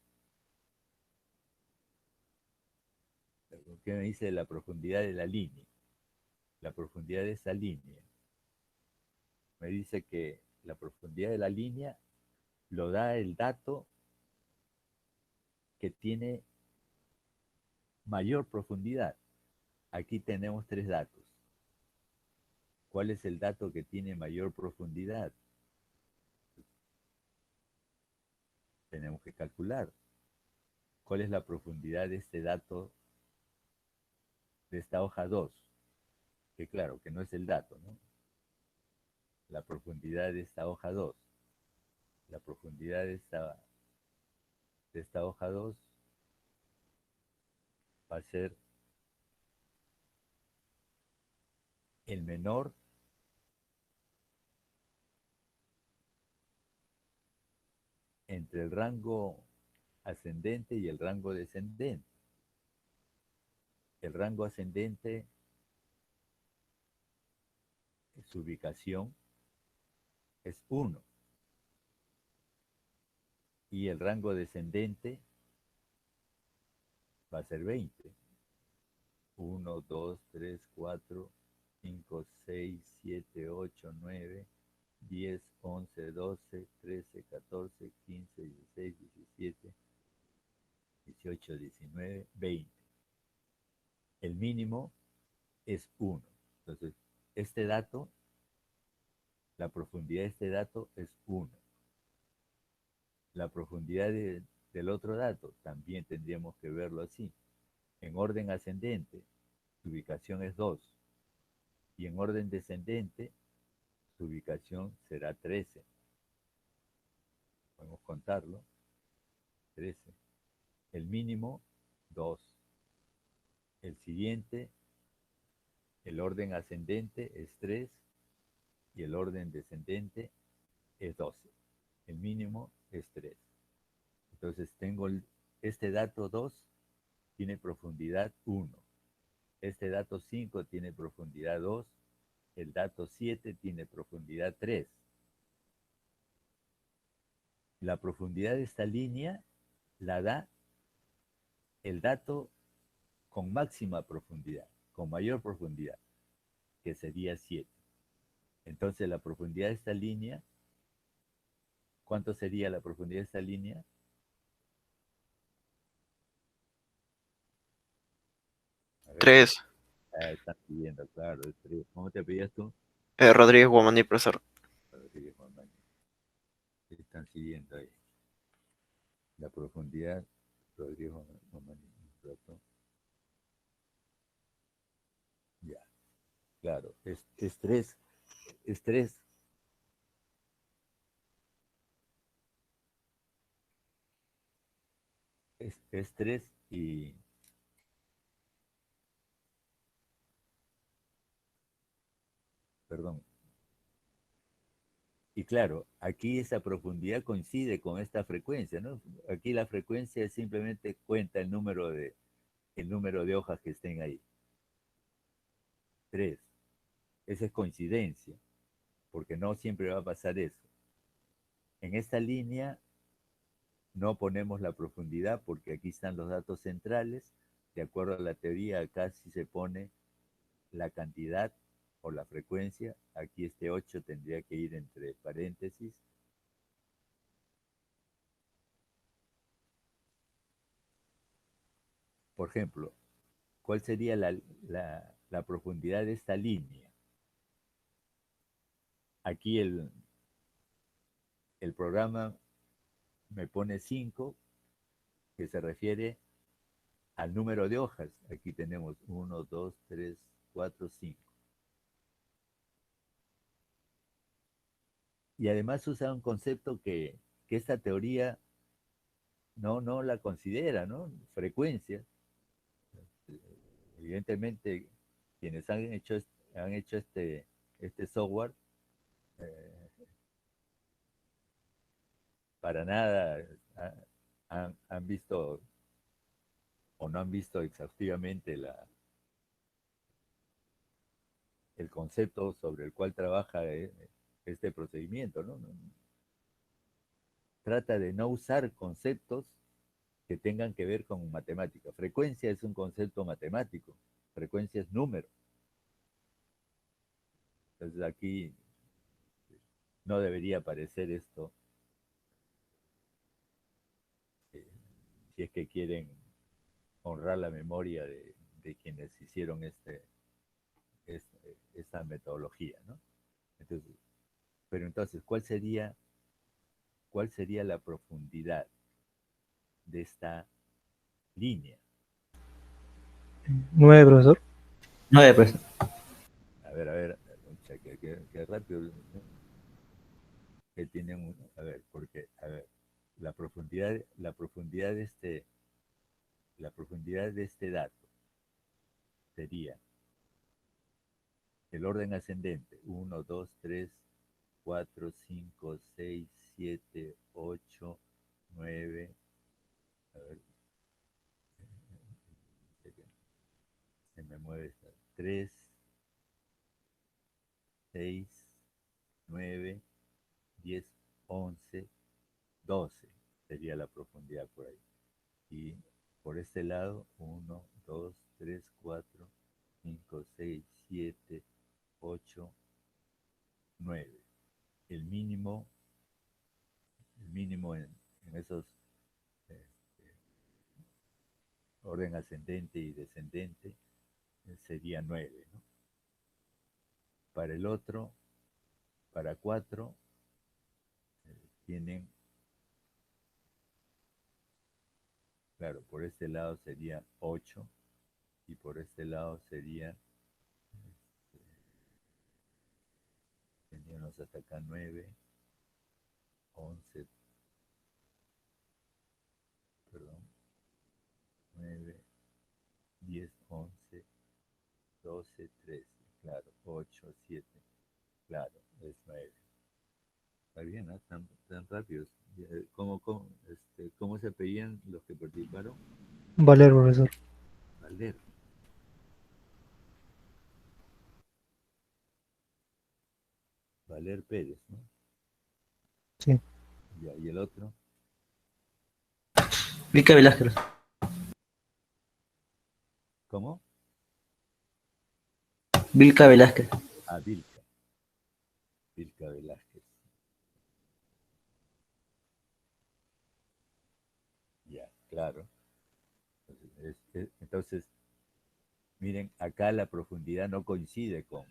¿Qué me dice de la profundidad de la línea? La profundidad de esa línea. Me dice que la profundidad de la línea lo da el dato que tiene mayor profundidad. Aquí tenemos 3 datos. ¿Cuál es el dato que tiene mayor profundidad? Tenemos que calcular. ¿Cuál es la profundidad de este dato, de esta hoja 2? Que claro, que no es el dato, ¿no? La profundidad de esta hoja 2. La profundidad de esta hoja 2 va a ser el menor entre el rango ascendente y el rango descendente. El rango ascendente, su ubicación es 1 y el rango descendente va a ser 20. 1, 2, 3, 4, 5, 6, 7, 8, 9, 10, 11, 12, 13, 14, 15, 16, 17, 18, 19, 20. El mínimo es 1. Entonces, este dato, la profundidad de este dato es 1. La profundidad del otro dato también tendríamos que verlo así. En orden ascendente, su ubicación es 2. Y en orden descendente, su ubicación será 13. Podemos contarlo. 13. El mínimo, 2. El siguiente, el orden ascendente es 3 y el orden descendente es 12. El mínimo es 3. Entonces tengo este dato 2 tiene profundidad 1. Este dato 5 tiene profundidad 2. El dato 7 tiene profundidad 3. La profundidad de esta línea la da el dato con máxima profundidad, con mayor profundidad, que sería 7. Entonces la profundidad de esta línea, ¿cuánto sería la profundidad de esta línea? A ver, 3. están siguiendo, claro, es 3. ¿Cómo te pedías tú? Rodríguez Guamaní, profesor. Están siguiendo ahí. La profundidad, Rodrigo Mamani, un rato. Ya, claro, es 3, es 3. Es 3 y, perdón, y claro, aquí esa profundidad coincide con esta frecuencia, ¿no? Aquí la frecuencia simplemente cuenta el número de hojas que estén ahí. 3. Esa es coincidencia, porque no siempre va a pasar eso. En esta línea no ponemos la profundidad porque aquí están los datos centrales, de acuerdo a la teoría, acá sí se pone la cantidad o la frecuencia. Aquí este 8 tendría que ir entre paréntesis. Por ejemplo, ¿cuál sería la profundidad de esta línea? Aquí el programa me pone 5, que se refiere al número de hojas. Aquí tenemos 1, 2, 3, 4, 5. Y además usa un concepto que esta teoría no la considera, ¿no? Frecuencia. Evidentemente, quienes han hecho este software, eh, para nada han visto o no han visto exhaustivamente el concepto sobre el cual trabaja este procedimiento, ¿no? Trata de no usar conceptos que tengan que ver con matemática. Frecuencia es un concepto matemático, frecuencia es número. Entonces aquí no debería aparecer esto, eh, si es que quieren honrar la memoria de quienes hicieron esta metodología, ¿no? Entonces, pero entonces, cuál sería la profundidad de esta línea? 9, profesor. 9, pues. A ver, que rápido, ¿no? Que tienen, a ver, porque, a ver, la profundidad de este dato sería el orden ascendente: 1, 2, 3, 4, 5, 6, 7, 8, 9, a ver, se me mueve esta, 3, 6, 9, 10, 11, 12 sería la profundidad por ahí. Y por este lado, 1, 2, 3, 4, 5, 6, 7, 8, 9. El mínimo, en esos eh, orden ascendente y descendente sería 9, ¿no? Para el otro, para 4, tienen, claro, por este lado sería 8 y por este lado sería, tendríamos hasta acá 9, 11, perdón, 9, 10, 11, 12, 13, claro, 8, 7, claro, es 9. Está bien, ¿no? Tan rápidos. ¿Cómo se pedían los que participaron? Valer, profesor. Valer. Valer Pérez, ¿no? Sí. Ya, y el otro, Vilca Velázquez. ¿cómo? Vilca Velázquez. Ah, Vilca Velázquez. Ya, claro. Entonces, miren, acá la profundidad no coincide con.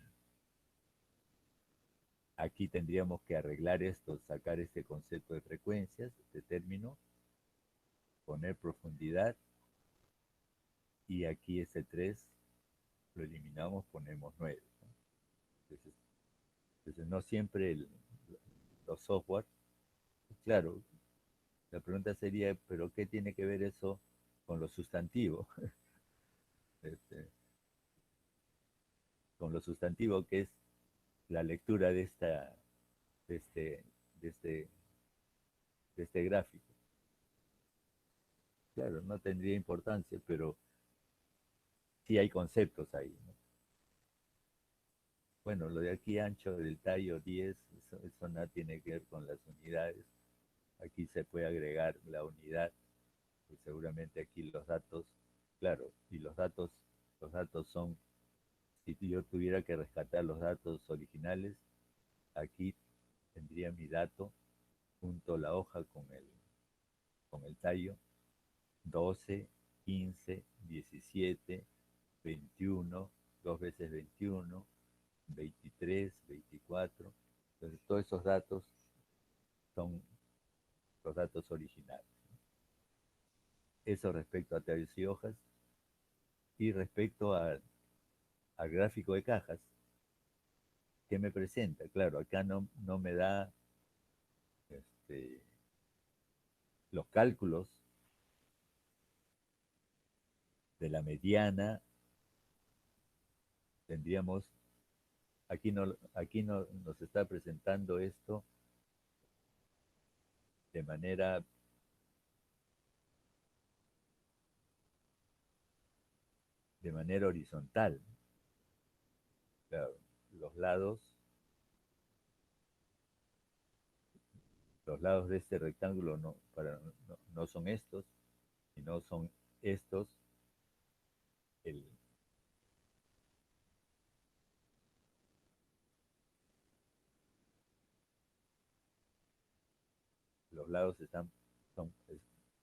Aquí tendríamos que arreglar esto, sacar este concepto de frecuencias, este término, poner profundidad, y aquí ese 3 lo eliminamos, ponemos 9, ¿no? Entonces no siempre los software, claro, la pregunta sería, ¿pero qué tiene que ver eso con lo sustantivo? Este, con lo sustantivo, que es la lectura de este, de este, de este gráfico. Claro, no tendría importancia, pero sí hay conceptos ahí, ¿no? Bueno, lo de aquí ancho del tallo 10, eso nada tiene que ver con las unidades. Aquí se puede agregar la unidad, pues seguramente aquí los datos claro, y los datos son, si yo tuviera que rescatar los datos originales, aquí tendría mi dato junto a la hoja con el tallo, 12, 15, 17, 21, 2 veces 21, 23, 24. Entonces, todos esos datos son los datos originales. Eso respecto a tallos y hojas. Y respecto al gráfico de cajas, ¿qué me presenta? Claro, acá no me da este, los cálculos de la mediana. Tendríamos, aquí no nos está presentando esto de manera horizontal. Claro, los lados, los lados de este rectángulo no son estos, sino son estos, el, los lados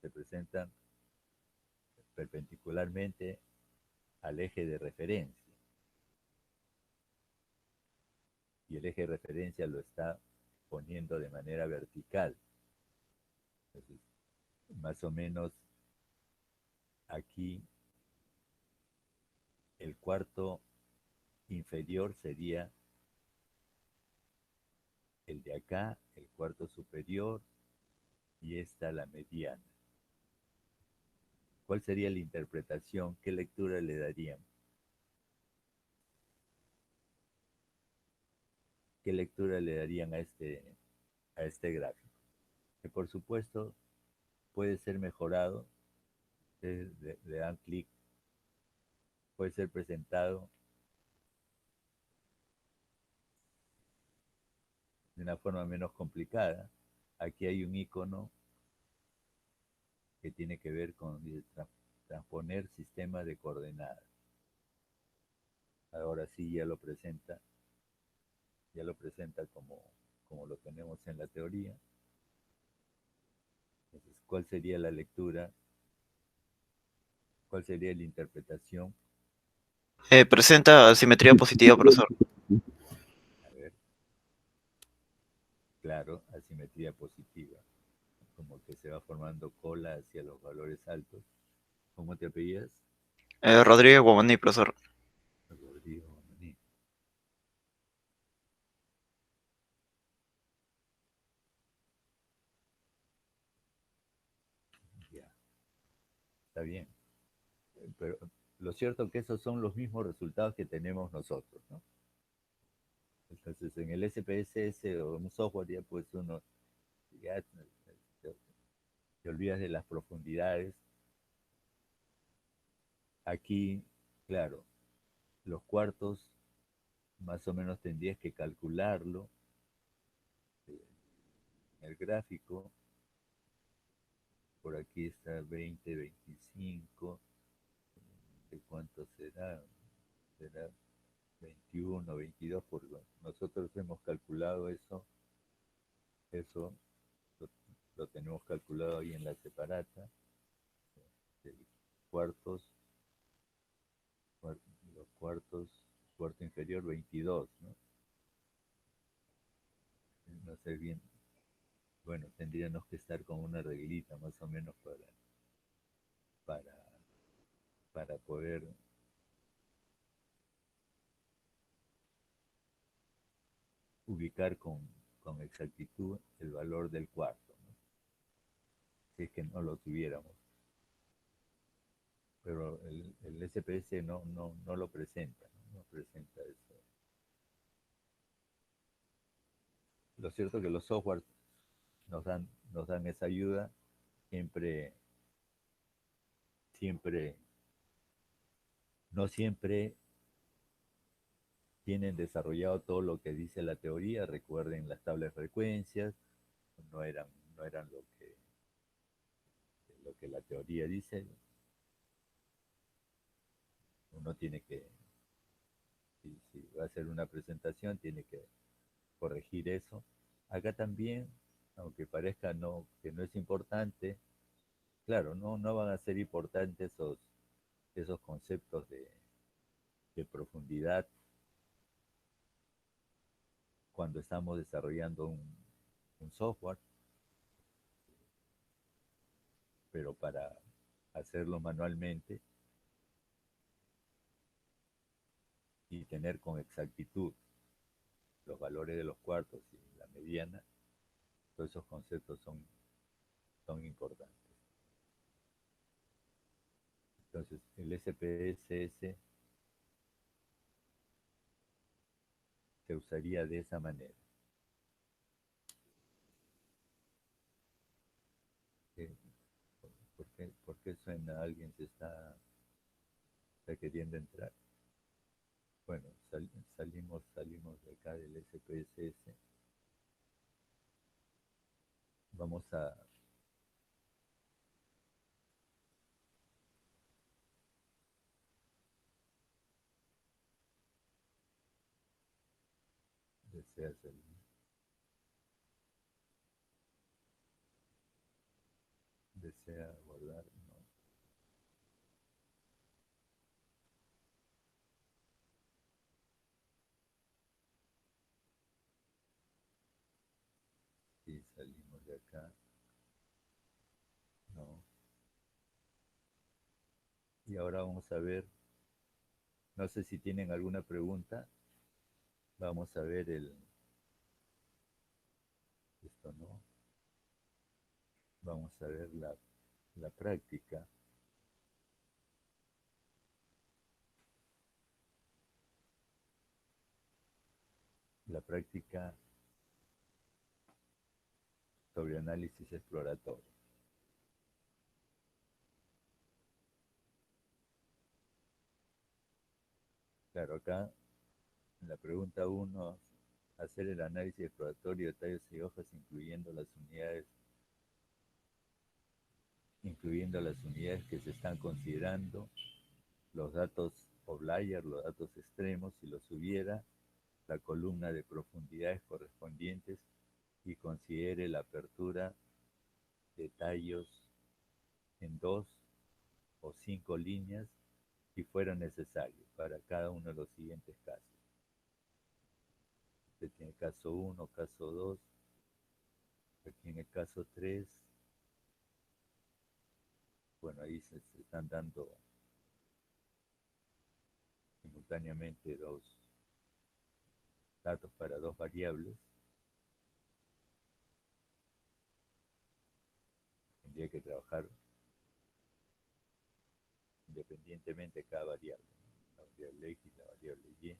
se presentan perpendicularmente al eje de referencia. Y el eje de referencia lo está poniendo de manera vertical. Entonces, más o menos aquí el cuarto inferior sería el de acá, el cuarto superior y esta la mediana. ¿Cuál sería la interpretación? ¿Qué lectura le darían? ¿Qué lectura le darían a este gráfico? Que por supuesto puede ser mejorado, le dan clic, puede ser presentado de una forma menos complicada. Aquí hay un icono que tiene que ver con transponer sistema de coordenadas. Ahora sí ya lo presenta como lo tenemos en la teoría. Entonces, ¿cuál sería la lectura? ¿Cuál sería la interpretación? Presenta simetría positiva, profesor. A ver, claro, asimetría positiva, como que se va formando cola hacia los valores altos. ¿Cómo te apellidas? Rodríguez Guamaní, profesor. Rodrigo Maní. Ya, está bien. Pero lo cierto es que esos son los mismos resultados que tenemos nosotros, ¿no? Entonces, en el SPSS o un software ya pues uno ya te olvidas de las profundidades. Aquí, claro, los cuartos más o menos tendrías que calcularlo en el gráfico. Por aquí está 20, 25. ¿De cuánto será? Será 21, 22, porque nosotros hemos calculado eso lo tenemos calculado ahí en la separata. De cuartos, los cuartos, cuarto inferior 22, ¿no? No sé bien. Bueno, tendríamos que estar con una reglita más o menos para, para poder ubicar con exactitud el valor del cuarto, ¿no? Si es que no lo tuviéramos. Pero el SPS no lo presenta, no presenta eso. Lo cierto es que los softwares nos dan esa ayuda, siempre, siempre, no siempre tienen desarrollado todo lo que dice la teoría. Recuerden, las tablas de frecuencias no eran, no eran lo que la teoría dice. uno tiene que, si va a hacer una presentación, tiene que corregir eso. Acá también, aunque parezca que no es importante, claro, no van a ser importantes esos conceptos de profundidad cuando estamos desarrollando un software, pero para hacerlo manualmente y tener con exactitud los valores de los cuartos y la mediana, todos esos conceptos son importantes. Entonces, el SPSS se usaría de esa manera. Eh, ¿Por qué suena? ¿Alguien está queriendo entrar? Bueno, salimos de acá del SPSS. Vamos a desea salir. Desea guardar, no. Y salimos de acá, no. Y ahora vamos a ver, no sé si tienen alguna pregunta, vamos a ver esto no, vamos a ver la práctica. La práctica sobre análisis exploratorio. Claro, acá en la pregunta 1, hacer el análisis exploratorio de tallos y hojas incluyendo las unidades que se están considerando, los datos outlier, los datos extremos, si los hubiera, la columna de profundidades correspondientes y considere la apertura de tallos en 2 o 5 líneas si fuera necesario para cada uno de los siguientes casos. Usted tiene caso 1, caso 2, aquí en el caso 3, bueno, ahí se están dando simultáneamente datos para dos variables. Tendría que trabajar independientemente cada variable, ¿no? La variable X, la variable Y.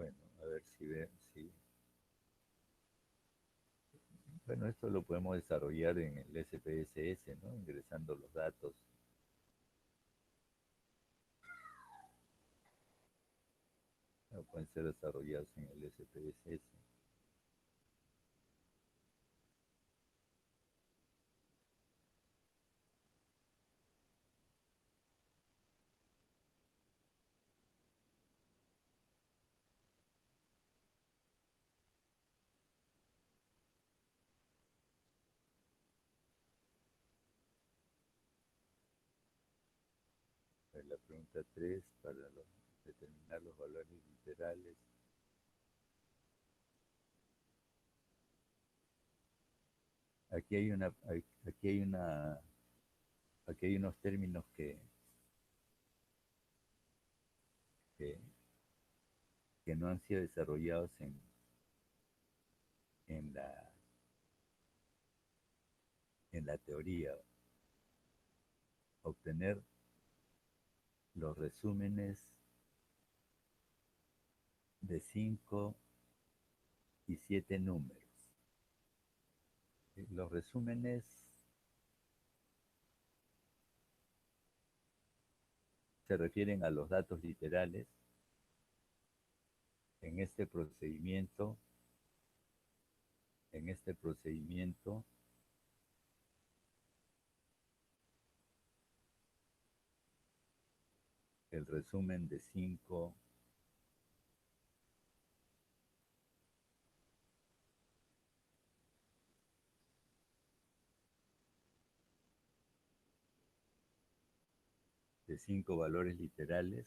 Bueno, a ver si. Bueno, esto lo podemos desarrollar en el SPSS, ¿no? Ingresando los datos. No pueden ser desarrollados en el SPSS. La pregunta 3, para determinar los valores literales. Aquí hay unos términos que, que no han sido desarrollados en la teoría. Obtener los resúmenes de 5 y 7 números. Los resúmenes se refieren a los datos literales, en este procedimiento, el resumen de cinco valores literales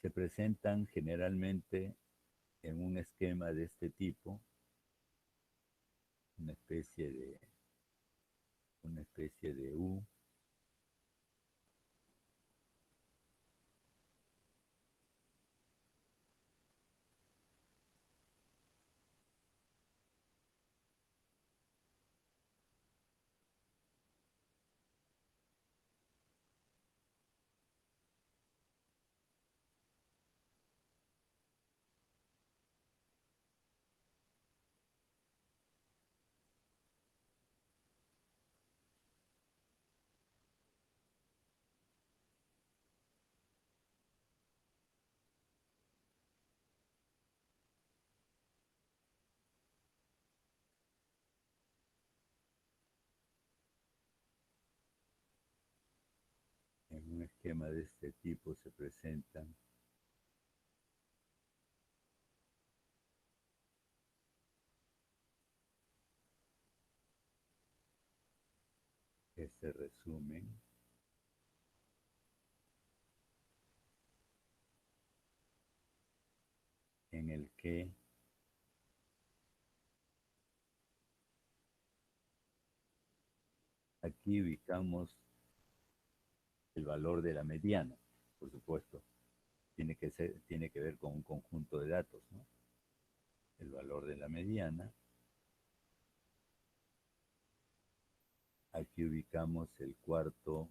se presentan generalmente en un esquema de este tipo, una especie de U, en un esquema de este tipo se presentan este resumen en el que aquí ubicamos el valor de la mediana, por supuesto. Tiene que ver con un conjunto de datos, ¿no? El valor de la mediana. Aquí ubicamos el cuarto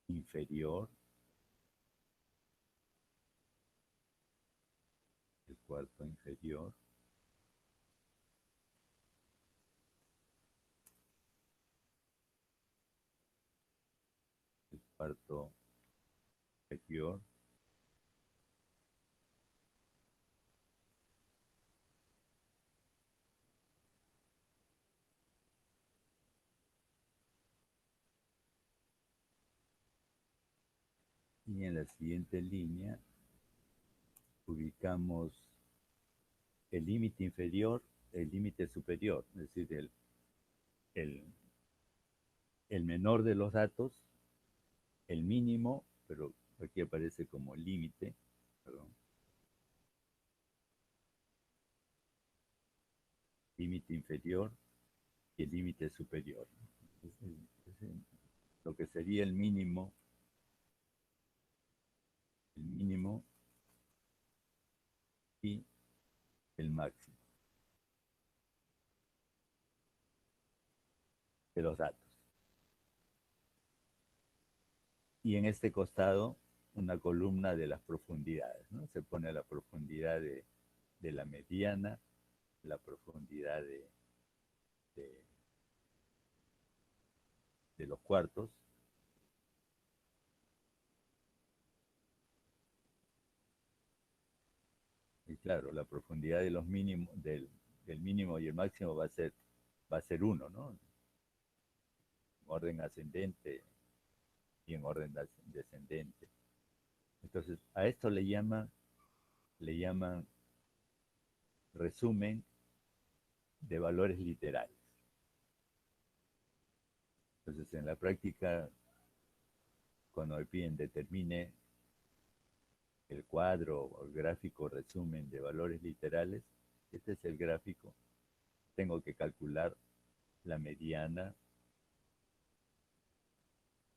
inferior, el cuarto inferior, el cuarto superior, y en la siguiente línea ubicamos el límite inferior, el límite superior, es decir, el, el menor de los datos, el mínimo, pero aquí aparece como límite, perdón, límite inferior y el límite superior. Es lo que sería el mínimo y el máximo de los datos. Y en este costado, una columna de las profundidades, ¿no? Se pone la profundidad de la mediana, la profundidad de, de los cuartos, y claro, la profundidad de los mínimos, del mínimo y el máximo va a ser 1, ¿no? En orden ascendente y en orden descendente. Entonces, a esto le llaman resumen de valores literales. Entonces, en la práctica, cuando me piden determine el cuadro o el gráfico resumen de valores literales, Este es el gráfico. Tengo que calcular la mediana,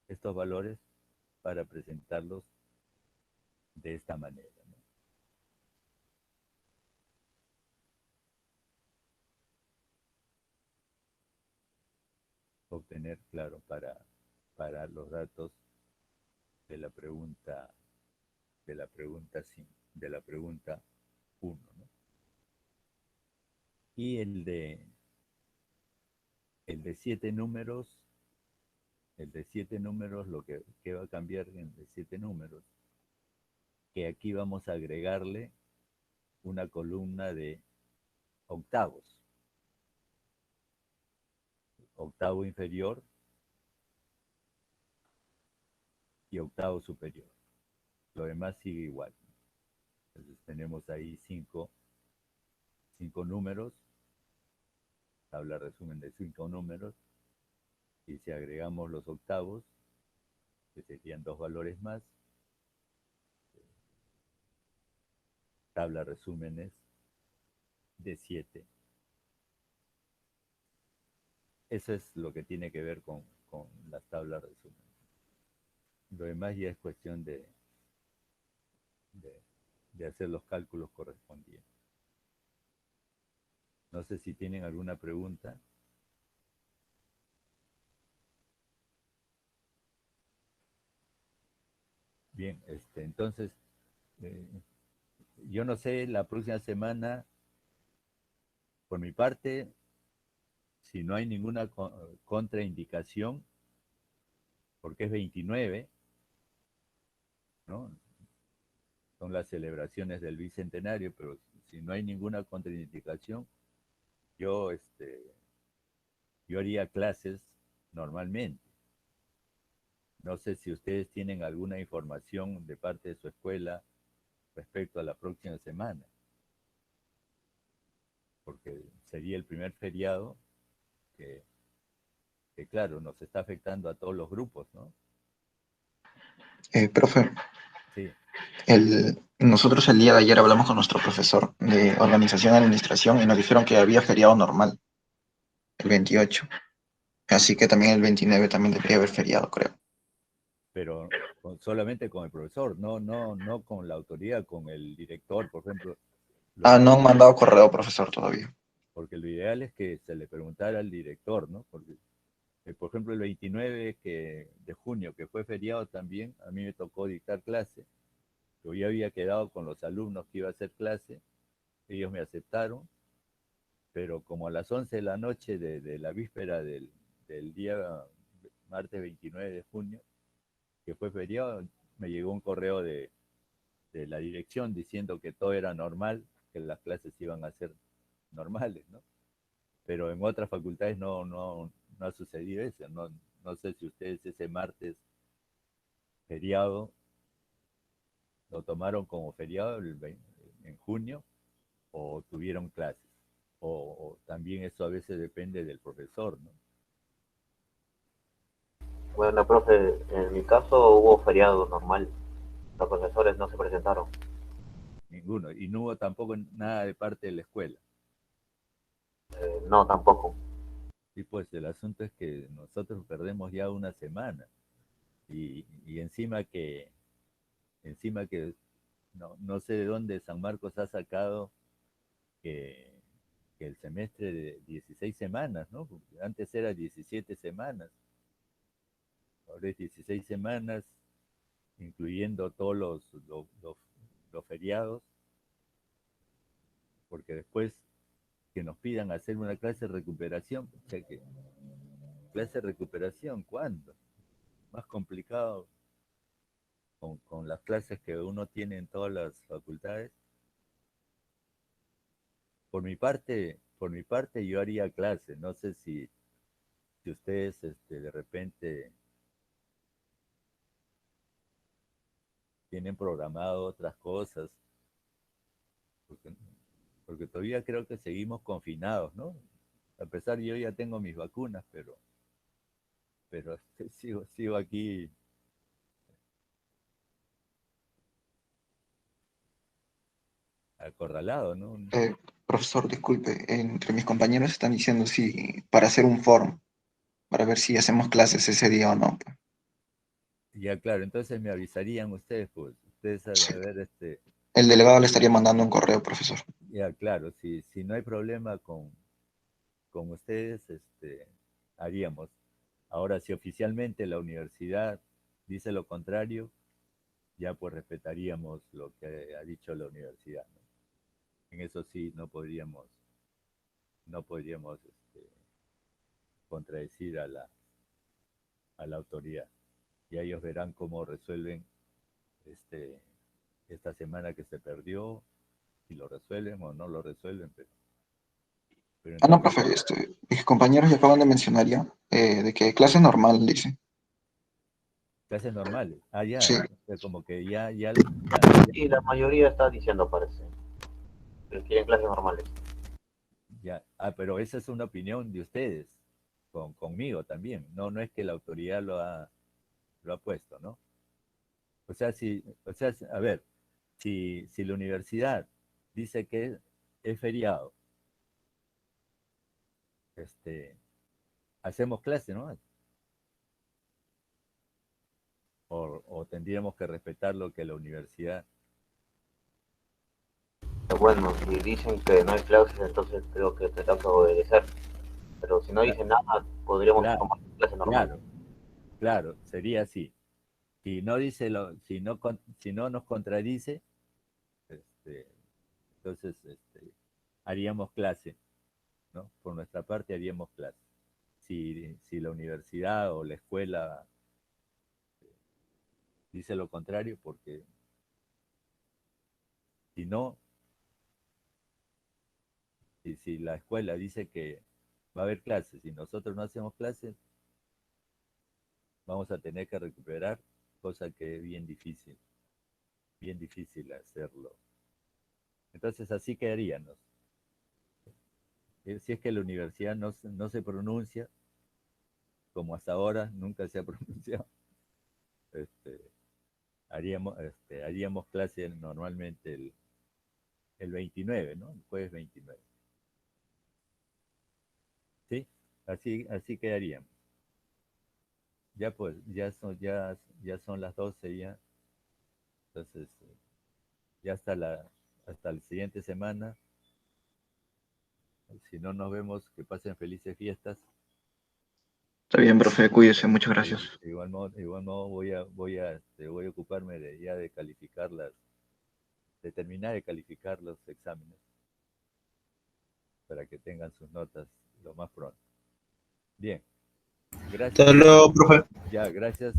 estos valores, para presentarlos de esta manera, ¿no? Obtener, claro, para los datos de la pregunta, de la pregunta, de la pregunta 1, ¿no? Y el de 7 números, lo que va a cambiar en el de 7 números, que aquí vamos a agregarle una columna de octavos. Octavo inferior y octavo superior. Lo demás sigue igual. Entonces tenemos ahí 5 números, tabla resumen de 5 números, y si agregamos los octavos, que serían 2 valores más, tabla resúmenes de 7. Eso es lo que tiene que ver con las tablas resumen. Lo demás ya es cuestión de hacer los cálculos correspondientes. No sé si tienen alguna pregunta. Bien, entonces, yo no sé, la próxima semana, por mi parte, si no hay ninguna contraindicación, porque es 29, ¿no? Son las celebraciones del Bicentenario, pero si no hay ninguna contraindicación, yo haría clases normalmente. No sé si ustedes tienen alguna información de parte de su escuela respecto a la próxima semana, porque sería el primer feriado que claro, nos está afectando a todos los grupos, ¿no? Profe, Sí, nosotros el día de ayer hablamos con nuestro profesor de organización y administración y nos dijeron que había feriado normal, el 28. Así que también el 29 también debería haber feriado, creo. pero solamente con el profesor, no con la autoridad, con el director, por ejemplo. No han mandado correo, profesor, todavía. Porque lo ideal es que se le preguntara al director, ¿no? Porque, por ejemplo, el 29 de junio, que fue feriado también, a mí me tocó dictar clase. Yo ya había quedado con los alumnos que iba a hacer clase, ellos me aceptaron, pero como a las 11 de la noche de la víspera del día martes 29 de junio, que fue feriado, me llegó un correo de la dirección diciendo que todo era normal, que las clases iban a ser normales, ¿no? Pero en otras facultades no ha sucedido eso. No sé si ustedes ese martes feriado lo tomaron como feriado en junio o tuvieron clases. O también eso a veces depende del profesor, ¿no? Bueno, profe, en mi caso hubo feriado normal. Los profesores no se presentaron. Ninguno. Y no hubo tampoco nada de parte de la escuela. No, tampoco. Y pues el asunto es que nosotros perdemos ya una semana. Y encima que no sé de dónde San Marcos ha sacado que el semestre de 16 semanas, ¿no? Porque antes era 17 semanas, ahora es 16 semanas, incluyendo todos los feriados, porque después que nos pidan hacer una clase de recuperación, o sea que, clase de recuperación, ¿cuándo? Más complicado con las clases que uno tiene en todas las facultades. Por mi parte yo haría clase, no sé si ustedes de repente tienen programado otras cosas, porque, porque todavía creo que seguimos confinados, ¿no? A pesar yo ya tengo mis vacunas, pero sigo aquí acorralado, ¿no? Profesor, disculpe, entre mis compañeros están diciendo si para hacer un form, para ver si hacemos clases ese día o no. Ya, claro, entonces me avisarían ustedes, pues, ustedes Sí. a ver, El delegado le estaría mandando un correo, profesor. ya, claro, si no hay problema con ustedes, haríamos. Ahora, si oficialmente la universidad dice lo contrario, ya pues respetaríamos lo que ha dicho la universidad, ¿no? En eso sí no podríamos contradecir a la autoridad. Y ellos verán cómo resuelven este, esta semana que se perdió, si lo resuelven o no lo resuelven, pero en Ah, no, todo profe, caso, mis compañeros ya acaban de mencionar ya, de que clase normal, dice. clases normales. Ah, ya, Sí. como que ya, Y la mayoría está diciendo, parece, que quieren clases normales. ya. Ah, pero esa es una opinión de ustedes, conmigo también. No es que la autoridad lo ha puesto, ¿no? A ver, si la universidad dice que es feriado, hacemos clase, ¿no? O tendríamos que respetar lo que la universidad. Bueno, si dicen que no hay clases, entonces creo que tendrá que obedecer. Pero si no Cla- dicen nada, podríamos Claro, tomar clase normal. claro, claro, sería así. Si no dice si no nos contradice, este, entonces haríamos clase, ¿no? Por nuestra parte haríamos clase. Si la universidad o la escuela dice lo contrario, porque si no, si la escuela dice que va a haber clases y nosotros no hacemos clases, vamos a tener que recuperar, cosa que es bien difícil hacerlo. Entonces así quedaríamos. Si es que la universidad no se pronuncia, como hasta ahora nunca se ha pronunciado, este, haríamos clase normalmente el 29, ¿no? El jueves 29. ¿Sí? Así quedaríamos. Ya pues, ya son las 12 ya. Entonces, ya hasta la siguiente semana. Si no nos vemos, que pasen felices fiestas. Está bien, profe, cuídese, muchas gracias. De igual modo voy a ocuparme de terminar de calificar los exámenes para que tengan sus notas lo más pronto. Bien, Hasta gracias. luego, profe. Ya, gracias.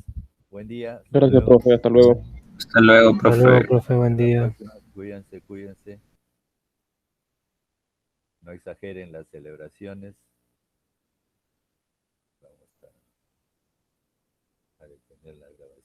Buen día. Hasta Gracias, luego. profe. Hasta luego. Hasta luego, Hasta luego, profe. profe, buen Hasta la día. próxima. Cuídense. No exageren las celebraciones. Vamos a detener la grabación.